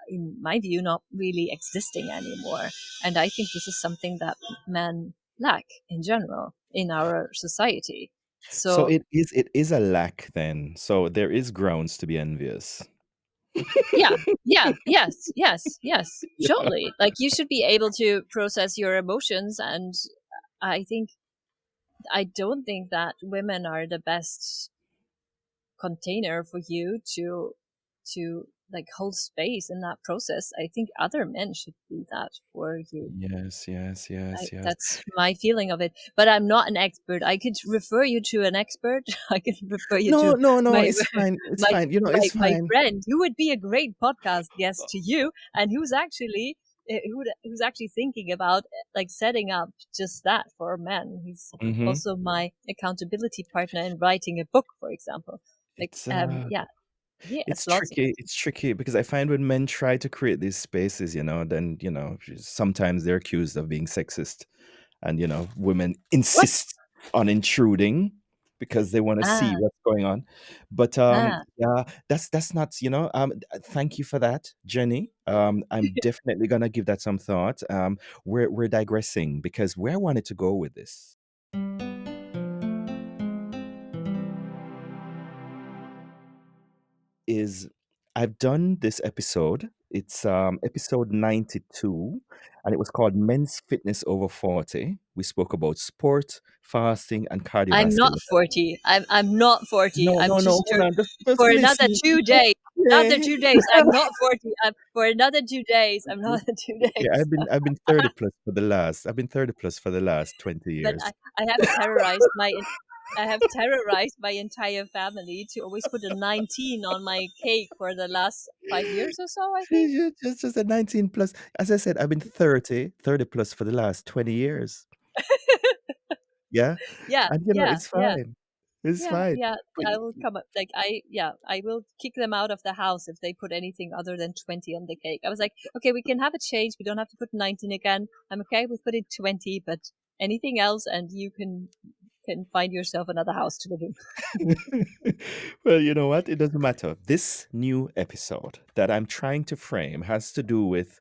in my view, not really existing anymore. And I think this is something that men lack in general in our society. So So it is a lack then. So there is grounds to be envious. yeah, yeah, yes, yes, yes, totally. Like you should be able to process your emotions, and I think I don't think that women are the best container for you to like hold space in that process. I think other men should do that for you. Yes, yes, yes, yes. That's my feeling of it. But I'm not an expert. I could refer you to an expert. I could refer you No, to no, no, my it's fine. It's my fine. You know, my it's my fine. friend who would be a great podcast guest to you, and who's actually thinking about like setting up just that for men. He's Hmm. also my accountability partner in writing a book, for example. Like It's yeah, he has it's lots of tricky. It's tricky because I find when men try to create these spaces, then sometimes they're accused of being sexist, and women what insist on intruding because they want to see ah what's going on. But ah. yeah, that's not. Thank you for that, Jenny. I'm definitely gonna give that some thought. We're digressing because where I wanted to go with this is I've done this episode. It's episode 92, and it was called Men's Fitness Over 40. We spoke about sport, fasting, and I'm not cardiovascular. 40. I'm not 40. No, I'm no, no, just hold on. Just for another listen. 2 days. Another Okay. 2 days. I'm not 40. For another 2 days. I'm not 2 days. Okay, I've been 30 plus for the last. I've been 30 plus for the last 20 But years. I have terrorized I have terrorized my entire family to always put a 19 on my cake for the last 5 years or so, I think. Just a 19 plus. As I said, I've been 30 plus for the last 20 years. Yeah. Yeah, And yeah, it's yeah. fine. It's Yeah, fine. yeah. But I will come up like I will kick them out of the house if they put anything other than 20 on the cake. I was like, okay, we can have a change. We don't have to put 19 again. I'm okay with putting 20, but anything else and you can find yourself another house to live in. well, you know what? It doesn't matter. This new episode that I'm trying to frame has to do with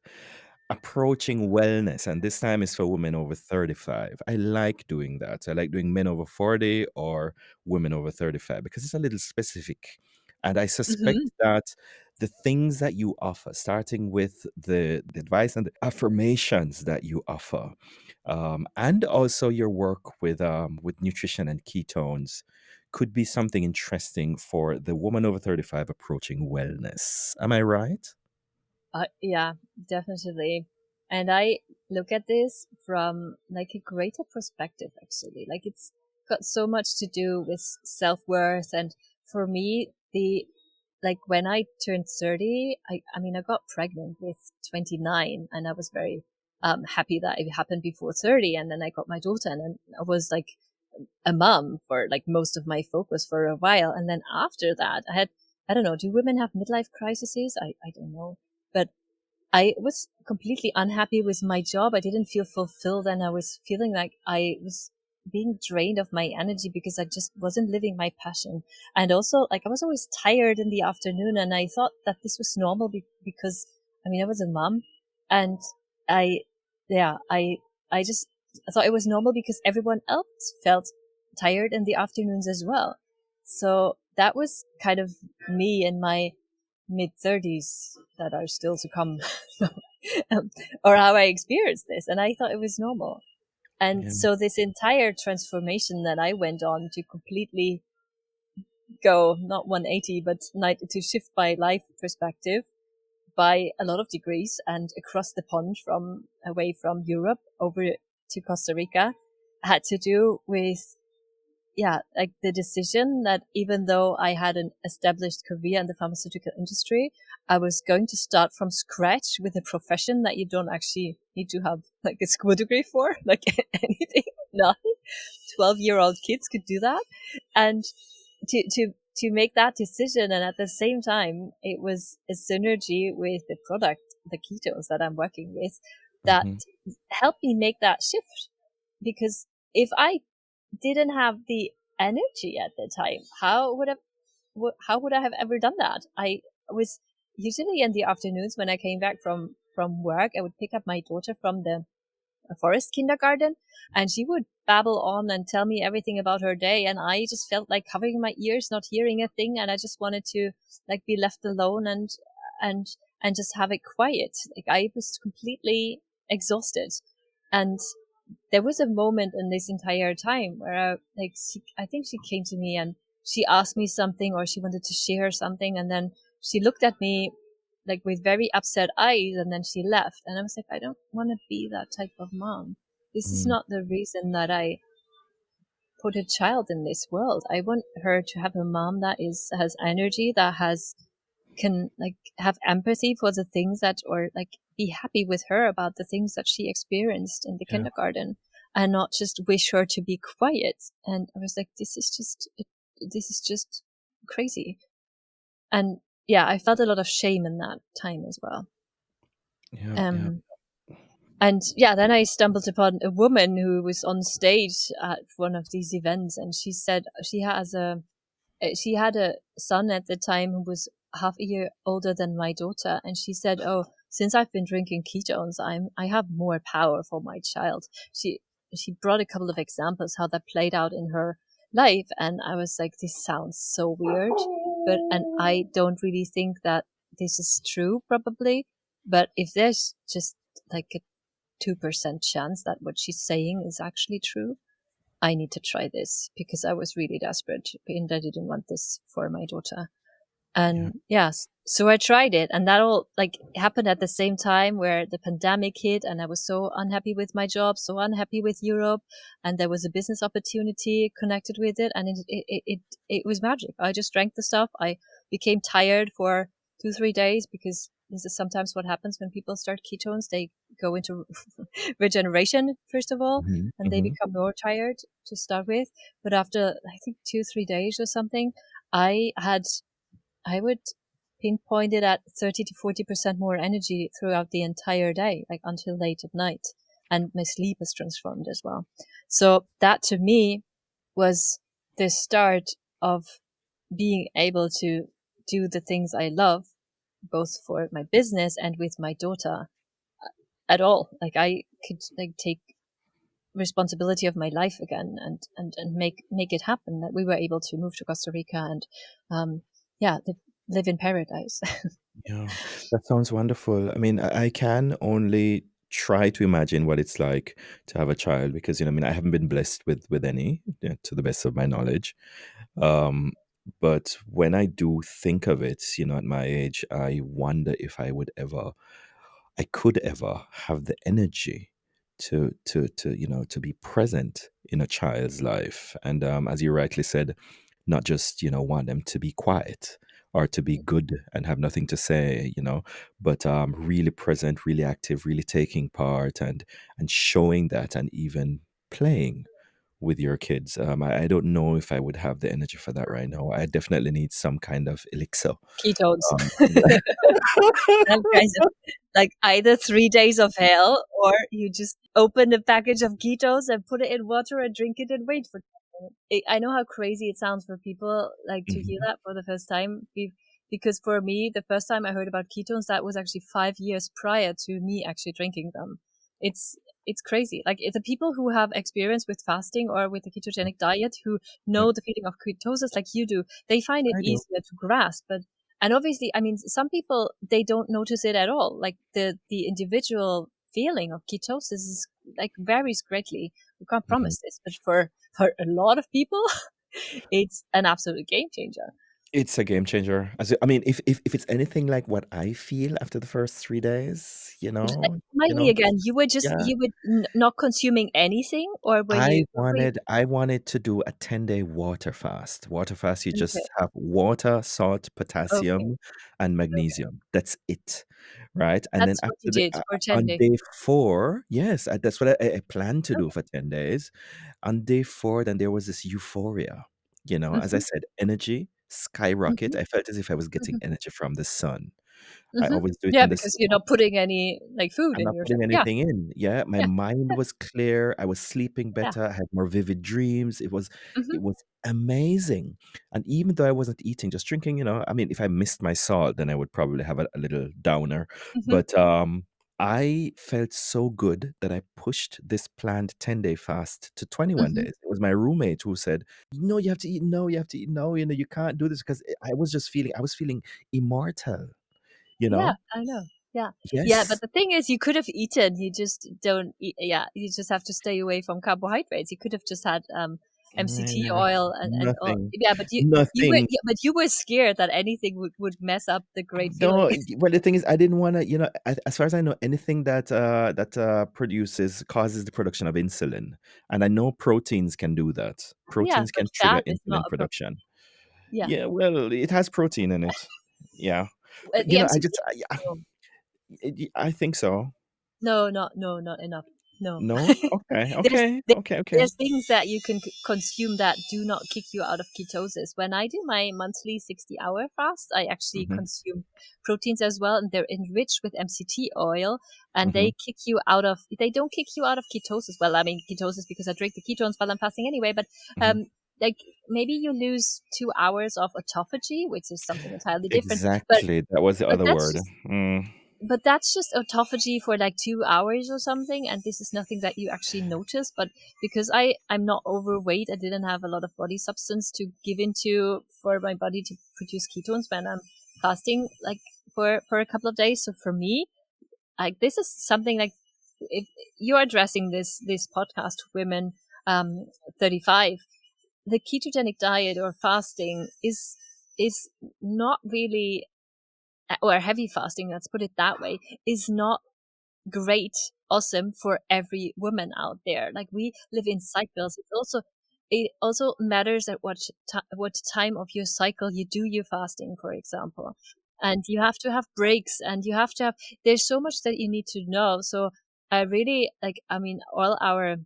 approaching wellness, and this time is for women over 35. I like doing that. I like doing men over 40 or women over 35 because it's a little specific. And I Hmm. suspect that the things that you offer, starting with the advice and the affirmations that you offer, and also your work with nutrition and ketones, could be something interesting for the woman over 35 approaching wellness. Am I right? Yeah, definitely. And I look at this from like a greater perspective, actually. Like it's got so much to do with self-worth. And for me, like when I turned 30, I mean, I got pregnant with 29 and I was very, happy that it happened before 30. And then I got my daughter and then I was like a mom for like most of my focus for a while. And then after that, I don't know, do women have midlife crises? I don't know. But I was completely unhappy with my job. I didn't feel fulfilled and I was feeling like I was being drained of my energy because I just wasn't living my passion. And also like I was always tired in the afternoon and I thought that this was normal because I mean, I was a mom and I, yeah, I just thought it was normal because everyone else felt tired in the afternoons as well. So that was kind of me in my mid 30s that are still to come, um, or how I experienced this. And I thought it was normal. And Yeah. so this entire transformation that I went on to completely go, not 180, but to shift my life perspective by a lot of degrees and across the pond from away from Europe over to Costa Rica had to do with yeah, like the decision that even though I had an established career in the pharmaceutical industry, I was going to start from scratch with a profession that you don't actually need to have like a school degree for, like anything, nothing. 12-year-old kids could do that. And to make that decision. And at the same time, it was a synergy with the product, the ketones that I'm working with that Mhm. helped me make that shift. Because if I didn't have the energy at the time, how would I have ever done that? I was usually in the afternoons when I came back from work, I would pick up my daughter from the a forest kindergarten, and she would babble on and tell me everything about her day, and I just felt like covering my ears, not hearing a thing, and I just wanted to like be left alone and and just have it quiet. Like I was completely exhausted, and there was a moment in this entire time where I think she came to me and she asked me something, or she wanted to share something, and then she looked at me like with very upset eyes, and then she left, and I was like, I don't want to be that type of mom. This is Mm. not the reason that I put a child in this world. I want her to have a mom that is has energy, that has can like have empathy for the things that, or like be happy with her about the things that she experienced in the Yeah. kindergarten, and not just wish her to be quiet. And I was like, this is just crazy. And yeah, I felt a lot of shame in that time as well. Yeah. Yeah. um and yeah, then I stumbled upon a woman who was on stage at one of these events, and she said she had a son at the time who was half a year older than my daughter, and she said, "Oh, since I've been drinking ketones, I have more power for my child." She brought a couple of examples how that played out in her life, and I was like, "This sounds so weird," but and I don't really think that this is true, probably. But if there's just like a 2% chance that what she's saying is actually true, I need to try this, because I was really desperate and I didn't want this for my daughter. Yeah. And yes, so I tried it, and that all like happened at the same time where the pandemic hit, and I was so unhappy with my job, so unhappy with Europe, and there was a business opportunity connected with it, and it was magic. I just drank the stuff. I became tired for 2 3 days, because this is sometimes what happens when people start ketones. They go into regeneration first of all, Hmm. and they Hmm. become more tired to start with. But after I think 2 3 days or something, I had I would pinpoint it at 30 to 40% more energy throughout the entire day, like until late at night. And my sleep is transformed as well. So that to me was the start of being able to do the things I love, both for my business and with my daughter at all. Like I could like take responsibility of my life again, and make it happen, that we were able to move to Costa Rica and yeah, live in paradise. Yeah, that sounds wonderful. I mean, I can only try to imagine what it's like to have a child because, I mean, I haven't been blessed with any, to the best of my knowledge. Um, but when I do think of it, at my age, I wonder if I could ever have the energy to be present in a child's life. And as you rightly said, not just want them to be quiet or to be good and have nothing to say, but really present, really active, really taking part and showing that and even playing with your kids. I don't know if I would have the energy for that right now. I definitely need some kind of elixir. Ketones. Yeah. Some kinds of like either 3 days of hell, or you just open a package of ketones and put it in water and drink it and wait for 10 minutes. I know how crazy it sounds for people like to hear Mhm. that for the first time, because for me, the first time I heard about ketones, that was actually 5 years prior to me actually drinking them. It's it's crazy. Like the people who have experience with fasting or with the ketogenic diet, who Yeah, know the feeling of ketosis like you do, they find it I do. easier to grasp. But and obviously, I mean, some people, they don't notice it at all. Like the individual feeling of ketosis is like varies greatly. We can't Mhm. promise this, but for a lot of people, it's an absolute game changer. It's a game changer. I mean, if it's anything like what I feel after the first 3 days, Remind me again, yeah. you were not consuming anything, or were I you? What were you? wanted I wanted to do a 10-day water fast. Water fast, you Okay, just have water, salt, okay, potassium, and okay. magnesium. That's it, right? And then That's what you after did for 10 on days. day 4, yes, that's what I planned to do Okay. for 10 days. On day 4, then there was this euphoria. As I Hmm. said, energy skyrocket. Hmm. I felt as if I was getting Hmm. energy from the sun. I Hmm. always do it Yeah, in the because you're not putting any like food I'm in not your. putting Yeah, anything in. Yeah, my yeah, mind yeah, was clear. I was sleeping yeah. better. I had more vivid dreams. It was Hmm. it was amazing. And even though I wasn't eating, just drinking, I mean, if I missed my salt, then I would probably have a little downer. Hmm. But I felt so good that I pushed this planned 10-day fast to 21 Hmm. days. It was my roommate who said, "No, you have to eat no, you have to eat no, you can't do this," because I was feeling immortal, you Yeah, know? I know. Yeah. Yeah, but Yes. the thing is you could have eaten, you just don't eat. Yeah, you just have to stay away from carbohydrates. You could have just had MCT Yeah, oil and or nothing. yeah, but you were Nothing. yeah, but you were scared that anything would mess up the great feeling. No, well, the thing is, I didn't wanna, as far as I know, anything produces causes the production of insulin, and I know proteins can do that. Yeah, Proteins but can trigger fat is not insulin a problem. production. Yeah. Yeah, well, it has protein in it. Yeah. But, The I MCT, just no. I think so. No, not enough. No. No? Okay, There's okay, there okay, okay. there's things that you can consume that do not kick you out of ketosis. When I do my monthly 60-hour fast, I actually Mhm, consume proteins as well, and they're enriched with MCT oil, and mhm, they don't kick you out of ketosis. Well, I mean ketosis because I drink the ketones while I'm fasting anyway, but mhm. um like maybe you lose 2 hours of autophagy, which is something entirely different. But Exactly, that was the but other that's word. just Mm, but that's just autophagy for like 2 hours or something, and this is nothing that you actually notice. But because I'm not overweight, I didn't have a lot of body substance to give into for my body to produce ketones when I'm fasting, like for a couple of days. So for me, like this is something like if you're addressing this podcast to women 35, the ketogenic diet or fasting is not really, or heavy fasting, let's put it that way, is not great, awesome for every woman out there. Like we live in cycles. It also matters at what time of your cycle you do your fasting, for example. And you have to have breaks, and you have to have. There's so much that you need to know. So I really like. I mean, all our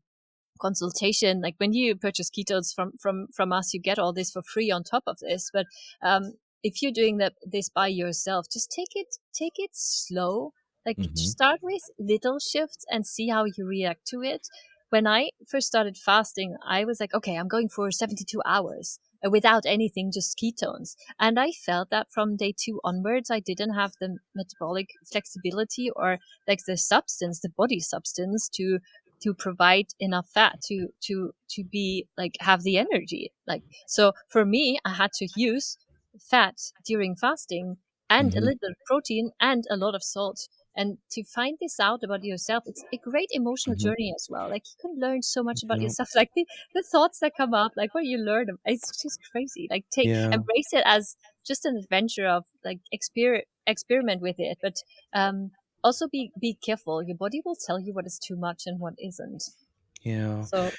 consultation, like when you purchase ketones from us, you get all this for free on top of this. But um if you're doing this by yourself, just take it slow. Like mhm, start with little shifts and see how you react to it. When I first started fasting, I was like, okay, I'm going for 72 hours without anything, just ketones. And I felt that from day 2 onwards, I didn't have the metabolic flexibility or like the substance, the body substance to provide enough fat to be like have the energy. Like so for me, I had to use fat during fasting and a mhm. little protein and a lot of salt. And to find this out about yourself, it's a great emotional Mhm. journey as well. Like you can learn so much about Yeah. yourself. Like the thoughts that come up, like what you learn, it's just crazy. Like Yeah. embrace it as just an adventure of like experiment with it. But also be careful. Your body will tell you what is too much and what isn't. Yeah. So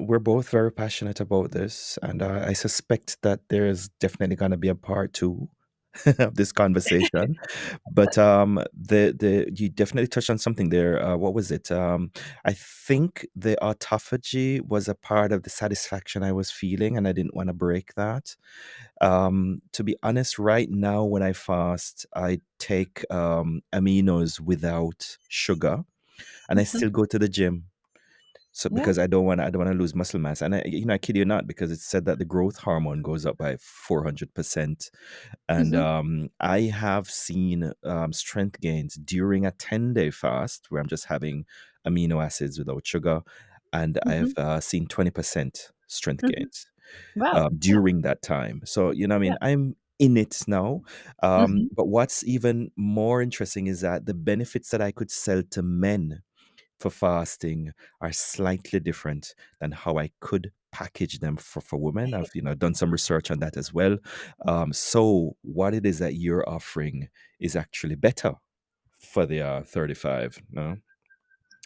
We're both very passionate about this, and I suspect that there's definitely going to be a part two of this conversation. But the you definitely touched on something there. What was it? I think the autophagy was a part of the satisfaction I was feeling, and I didn't want to break that. To be honest, right now when I fast, I take aminos without sugar, and I mhm, still go to the gym. So yeah. because I don't want to lose muscle mass, and I kid you not, because it's said that the growth hormone goes up by 400%, and Hmm. I have seen strength gains during a 10-day fast where I'm just having amino acids without sugar, and Hmm. I've seen 20% strength Hmm. gains Wow. Yeah. during that time. So what I Yeah. mean, I'm in it now. Hmm. But what's even more interesting is that the benefits that I could sell to men for fasting are slightly different than how I could package them for women. I've done some research on that as well. So what it is that you're offering is actually better for the 35. No,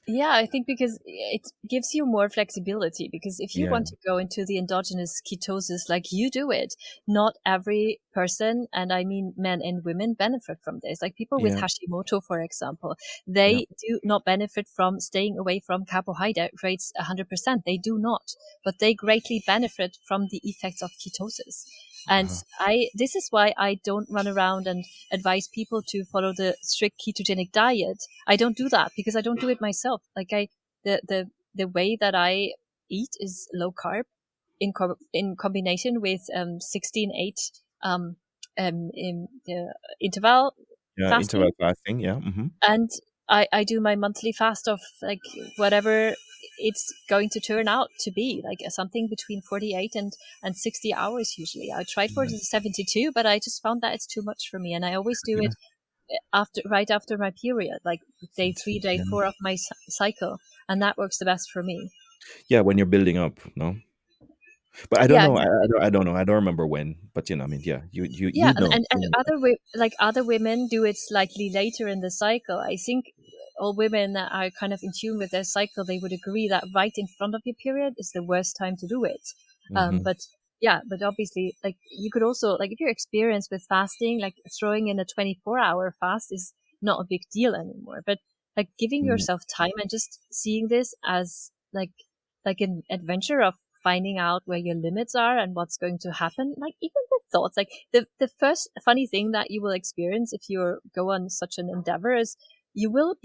Yeah, I think because it gives you more flexibility. Because if you yeah, want to go into the endogenous ketosis like you do it, not every person, and I mean men and women, benefit from this. Like people with yeah, Hashimoto, for example, yeah, they do not benefit from staying away from carbohydrates 100%. They do not, but they greatly benefit from the effects of ketosis. And uh-huh, this is why I don't run around and advise people to follow the strict ketogenic diet. I don't do that because I don't do it myself. Like the way that I eat is low carb in combination with 16-8 in the interval. Yeah, interval fasting, fasting. Yeah. and I do my monthly fast of like whatever it's going to turn out to be, like something between 48 and 60 hours usually. I tried for the 72, but I just found that it's too much for me, and I always do Yeah. it after right after my period, like day 3, day Yeah. 4 of my cycle, and that works the best for me. Yeah, when you're building up, no. But I don't Yeah, know. exactly. I don't know. I don't remember when. But I mean, yeah, Yeah, you know. and like other women do it slightly later in the cycle. I think all women that are kind of in tune with their cycle, they would agree that right in front of your period is the worst time to do it. Hmm. But yeah, but obviously, like you could also, like if you're experienced with fasting, like throwing in a 24-hour fast is not a big deal anymore. But like giving yourself time and just seeing this as like an adventure of finding out where your limits are and what's going to happen. Like even the thoughts, like the first funny thing that you will experience if you go on such an endeavor is you will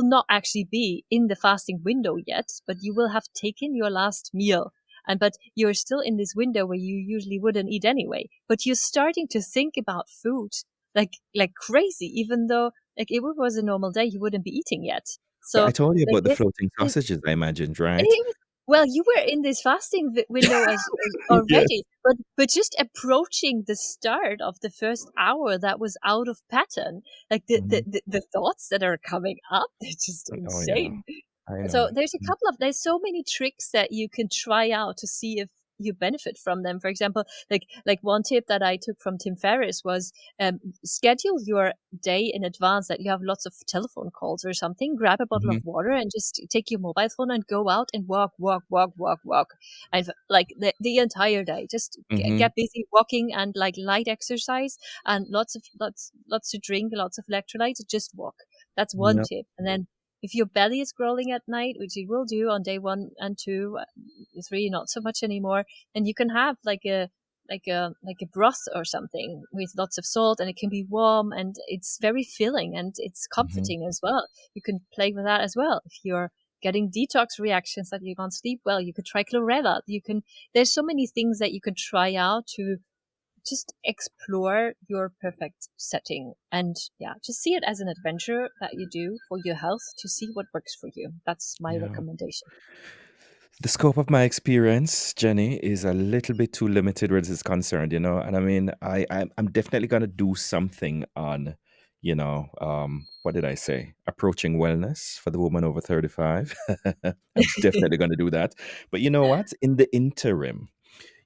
not actually be in the fasting window yet, but you will have taken your last meal. And but you're still in this window where you usually wouldn't eat anyway. But you're starting to think about food like crazy, even though like if it was a normal day, you wouldn't be eating yet. But I So told you like about the floating this sausages. I imagined, right? it was, well, you were in this fasting window as Yes. already, but just approaching the start of the first hour that was out of pattern, like Hmm. the thoughts that are coming up, they're just Oh yeah, insane. I know. So there's so many tricks that you can try out to see if you benefit from them. For example, like one tip that I took from Tim Ferriss was schedule your day in advance, that you have lots of telephone calls or something. Grab a bottle of Hmm. water and just take your mobile phone and go out and walk, and like the entire day. Just Hmm. get busy walking and like light exercise and lots to drink, lots of electrolytes. Just walk. That's one Yep. tip, and then if your belly is growling at night, which it will do on day 1 and 2, 3, not so much anymore, then you can have like a broth or something with lots of salt, and it can be warm and it's very filling and it's Hmm. comforting as well. You can play with that as well. If you're getting detox reactions that you can't sleep well, you could try chlorella. There's so many things that you can try out to just explore your perfect setting, and yeah, just see it as an adventure that you do for your health to see what works for you. That's my Yeah. recommendation. The scope of my experience, Jenny, is a little bit too limited where this is concerned, you know. And I mean, I'm definitely gonna do something on, what did I say? Approaching wellness for the woman over 35. I'm definitely gonna do that. But you know what? In the interim,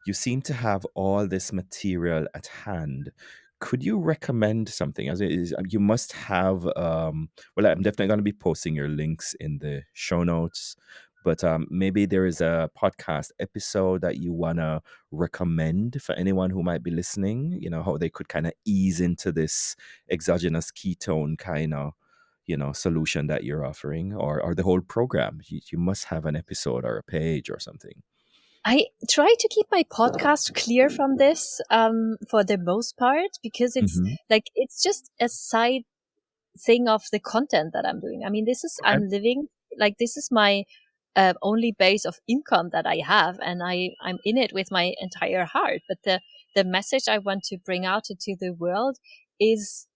you seem to have all this material at hand. Could you recommend something? As it is, you must have. Well, I'm definitely going to be posting your links in the show notes. But maybe there is a podcast episode that you want to recommend for anyone who might be listening. You know, how they could kind of ease into this exogenous ketone kind of, solution that you're offering, or the whole program. You must have an episode or a page or something. I try to keep my podcast clear from this for the most part, because Hmm. it's just a side thing of the content that I'm doing. I mean, Okay. I'm living, like this is my only base of income that I have, and I'm in it with my entire heart. But the message I want to bring out into the world is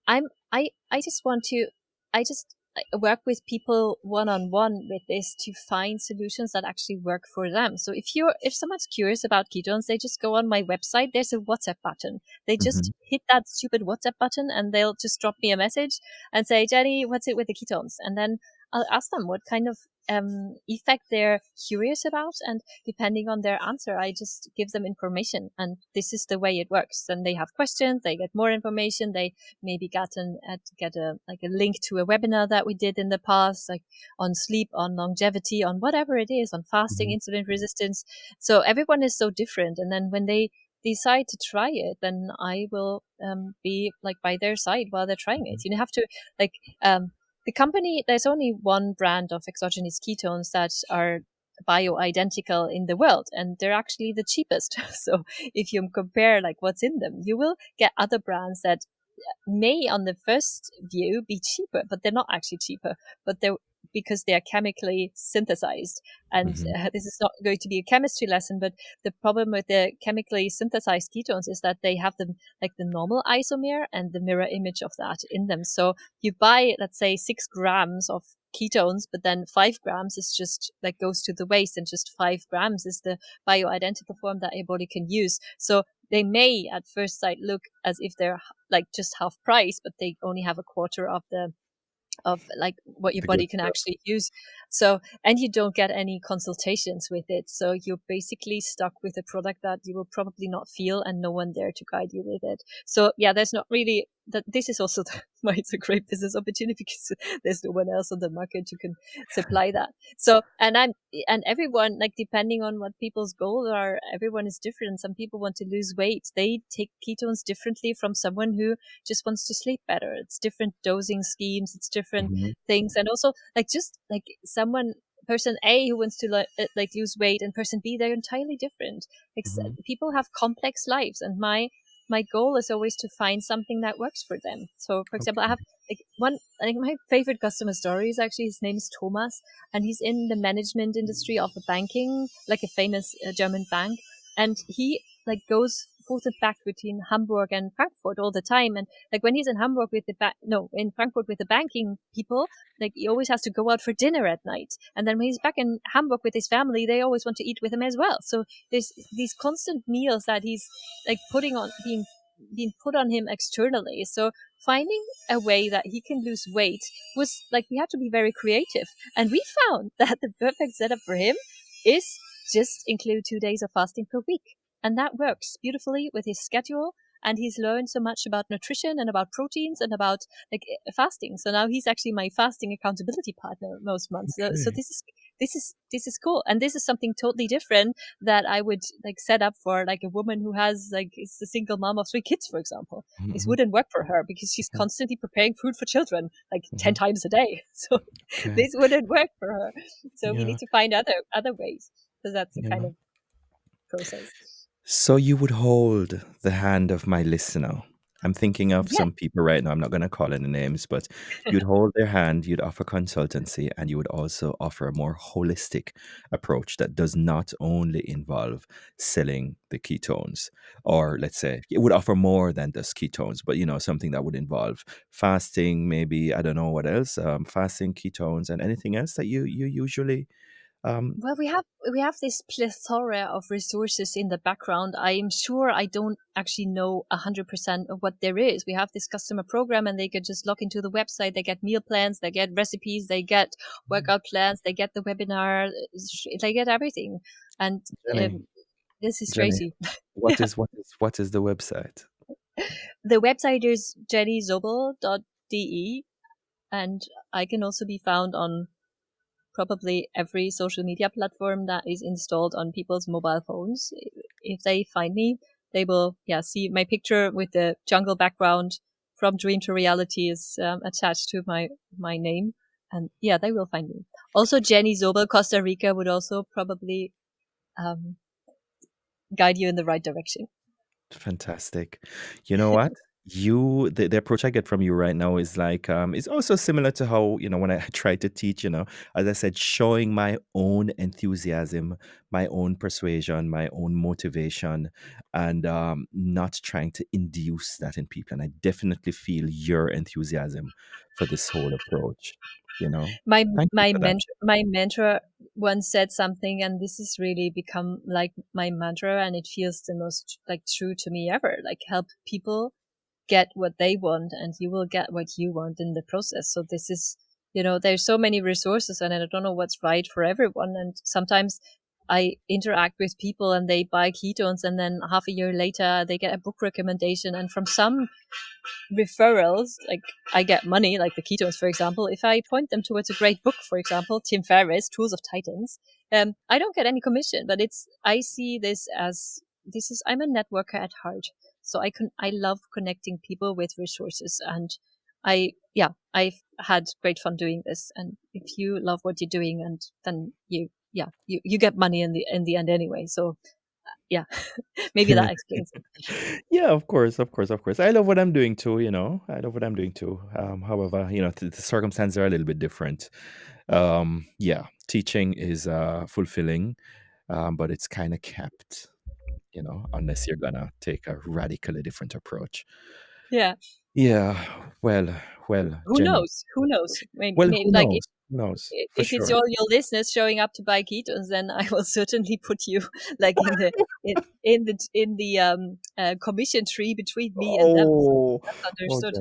I'm I just want to I just work with people one on one with this to find solutions that actually work for them. So if someone's curious about ketones, they just go on my website. There's a WhatsApp button. They Hmm. just hit that stupid WhatsApp button and they'll just drop me a message and say, Jenny, what's it with the ketones? And then I'll ask them what kind of effect they're curious about, and depending on their answer, I just give them information. And this is the way it works. Then they have questions, they get more information, they maybe get a link to a webinar that we did in the past, like on sleep, on longevity, on whatever it is, on fasting, Hmm. insulin resistance. So everyone is so different, and then when they decide to try it, then I will be like by their side while they're trying it. You have to like the company. There's only one brand of exogenous ketones that are bioidentical in the world, and they're actually the cheapest. So if you compare like what's in them, you will get other brands that may on the first view be cheaper, but they're not actually cheaper, but because they are chemically synthesized. And Hmm. this is not going to be a chemistry lesson, but the problem with the chemically synthesized ketones is that they have the like the normal isomer and the mirror image of that in them. So you buy, let's say, 6 grams of ketones, but then 5 grams is just like goes to the waste, and just 5 grams is the bioidentical form that your body can use. So they may at first sight look as if they're like just half price, but they only have a quarter of like what your The good body can stuff. actually use. So, and you don't get any consultations with it. So you're basically stuck with a product that you will probably not feel, and no one there to guide you with it. So yeah, there's not really that. This is also why it's a great business opportunity, because there's no one else on the market who can supply that. So, and everyone, like, depending on what people's goals are, everyone is different. Some people want to lose weight. They take ketones differently from someone who just wants to sleep better. It's different dosing schemes. It's different Hmm. things. And also, like, just like someone, person A who wants to like lose weight, and person B, they're entirely different. Like, Hmm. people have complex lives, and my goal is always to find something that works for them. So, for example, I Okay. have like one, I think my favorite customer story is actually, his name is Thomas, and he's in the management industry of a banking, like a famous German bank. And he like goes forth and back between Hamburg and Frankfurt all the time. And like when he's in Hamburg with the no, in Frankfurt with the banking people, like he always has to go out for dinner at night. And then when he's back in Hamburg with his family, they always want to eat with him as well. So there's these constant meals that he's like putting on, being put on him externally. So finding a way that he can lose weight was like, we had to be very creative. And we found that the perfect setup for him is just include 2 days of fasting per week. And that works beautifully with his schedule. And he's learned so much about nutrition and about proteins and about like fasting. So now he's actually my fasting accountability partner most months. So Okay. this is cool. And this is something totally different that I would like set up for like a woman who has like is a single mom of 3 kids, for example. This Hmm. wouldn't work for her because she's constantly preparing food for children like 10 Hmm. times a day. So Okay. this wouldn't work for her. So we Yeah. need to find other ways. So that's the kind Yeah. of process. So you would hold the hand of my listener. I'm thinking of Yeah. some people right now. I'm not going to call any names, but you'd hold their hand, you'd offer consultancy, and you would also offer a more holistic approach that does not only involve selling the ketones, or let's say it would offer more than just ketones, but something that would involve fasting, maybe I don't know what else, fasting, ketones, and anything else that you usually um, Well, we have this plethora of resources in the background. I'm sure I don't actually know 100% of what there is. We have this customer program, and they can just log into the website. They get meal plans, they get recipes, they get workout plans, they get the webinar, they get everything. And Jenny, um, this is Jenny, crazy. what Yeah. is the website? The website is jennyzobel.de, and I can also be found on probably every social media platform that is installed on people's mobile phones. If they find me, they will, yeah, see my picture with the jungle background from Dream to Reality is attached to my name, and yeah, they will find me. Also, Jenny Zobel Costa Rica would also probably um, guide you in the right direction. Fantastic. You know what? The approach I get from you right now is like it's also similar to how, when I try to teach, as I said, showing my own enthusiasm, my own persuasion, my own motivation, and not trying to induce that in people. And I definitely feel your enthusiasm for this whole approach, you know. my Thank you for that. my mentor once said something, and this has really become like my mantra, and it feels the most like true to me ever. Like, help people get what they want, and you will get what you want in the process. So this is, there's so many resources, and I don't know what's right for everyone. And sometimes I interact with people and they buy ketones, and then half a year later they get a book recommendation, and from some referrals, like I get money, like the ketones, for example. If I point them towards a great book, for example, Tim Ferriss, Tools of Titans, I don't get any commission, but I see this as, I'm a networker at heart. So I love connecting people with resources, and I've had great fun doing this. And if you love what you're doing, and then you get money in the end anyway. So yeah, maybe that explains it. Yeah, of course, of course, of course. I love what I'm doing too, I love what I'm doing too. However, the circumstances are a little bit different. Yeah, teaching is fulfilling, but it's kind of kept, unless you're gonna take a radically different approach. Yeah. Yeah, well, Who Jenny. knows? Who knows? Well, Maybe who like knows? Who knows? For if it's sure. all your listeners showing up to buy ketones, then I will certainly put you like in the commission tree between me and them. So Oh, that's oh, understood.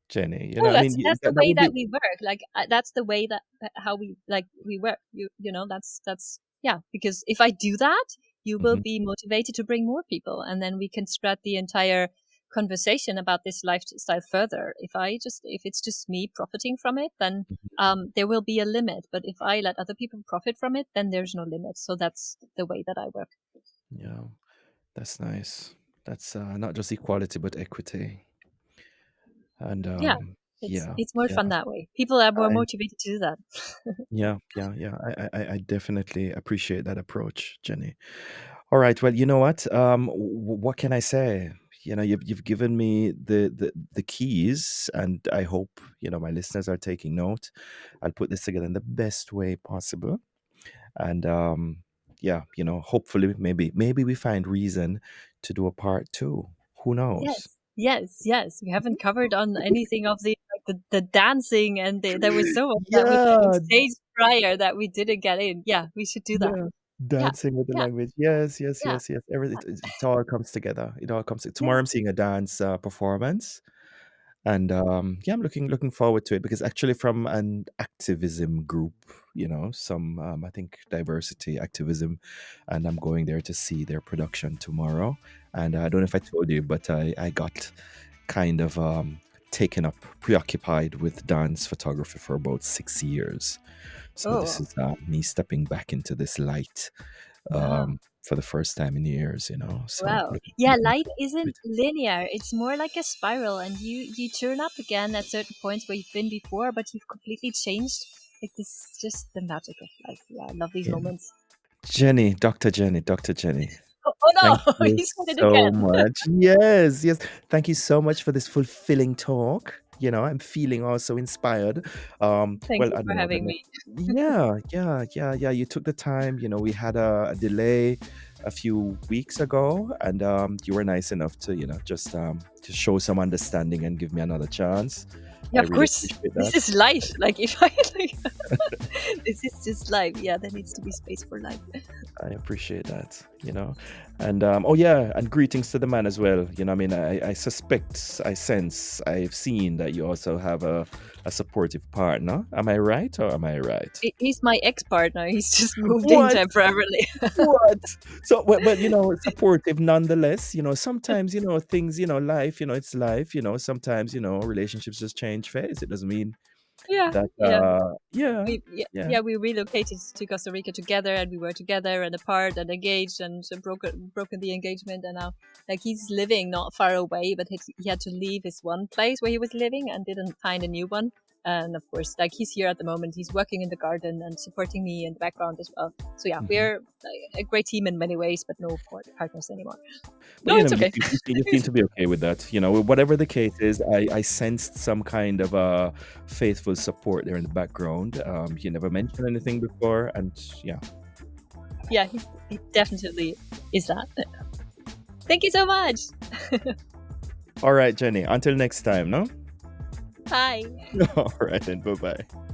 Jenny. No, I mean, that's the that way would be. that we work. Like that's the way that how we like we work. That's yeah. Because if I do that, you will Mhm, be motivated to bring more people, and then we can spread the entire conversation about this lifestyle further. If it's just me profiting from it, then mhm. there will be a limit. But if I let other people profit from it, then there's no limit. So that's the way that I work. Yeah, that's nice. That's not just equality, but equity. And Yeah, yeah, it's more yeah. fun that way. People are more I motivated to do that. Yeah, yeah, yeah. I definitely appreciate that approach, Jenny. All right. Well, you know what? What can I say? You've given me the keys, and I hope my listeners are taking note. I'll put this together in the best way possible, and yeah, hopefully, maybe we find reason to do a part two. Who knows? Yes, yes, yes. We haven't covered on anything of the dancing, and there was so much that we on Yeah, stage prior that we didn't get in. Yeah, we should do that. yeah. Yeah, Dancing with the yeah, language. Yes, yes, yeah, yes, yes. Everything, it all comes together. It all comes. yeah. Tomorrow, I'm seeing a dance performance, and yeah, I'm looking forward to it because actually, from an activism group, some I think diversity activism, and I'm going there to see their production tomorrow. And I don't know if I told you, but I got kind of taken up, preoccupied with dance photography for about 6 years. So this Oh, is me stepping back into this light wow. for the first time in years, So Wow. looking Yeah, looking life forward to isn't it. linear. It's more like a spiral, and you turn up again at certain points where you've been before, but you've completely changed. Like this is just the magic of life. Yeah, I love these Yeah. moments. Jenny, Dr. Jenny. Oh Thank no, you he said it so again. much. Yes, yes. Thank you so much for this fulfilling talk. I'm feeling also inspired. Thank Well, you I don't for know. having me. Yeah, yeah, yeah, yeah. You took the time. We had a delay a few weeks ago, and you were nice enough to, just to show some understanding and give me another chance. Yeah, I of really course. appreciate This that. is life. Like if I like, this is just life. Yeah, there needs to be space for life. I appreciate that. And oh yeah, and greetings to the man as well. I mean, I suspect, I sense, I've seen that you also have a supportive partner. Am I right or am I right? He's my ex-partner. He's just moved in What? temporarily. What? So, but supportive nonetheless. Sometimes things. Life. It's life. Sometimes relationships just change phase. It doesn't mean Yeah, that. yeah. Yeah, yeah. Yeah, we relocated to Costa Rica together, and we were together and apart and engaged, and so broken the engagement, and now like he's living not far away, but he had to leave his one place where he was living and didn't find a new one. And of course, like he's here at the moment, he's working in the garden and supporting me in the background as well. So yeah, Mhm. we're a great team in many ways, but no partners anymore. But No, it's you okay. seem, you seem to be okay with that. Whatever the case is, I sensed some kind of faithful support there in the background. You never mentioned anything before, and yeah. Yeah, he definitely is that. Thank you so much. All right, Jenny. Until next time, no? Bye. All right, then. Bye bye.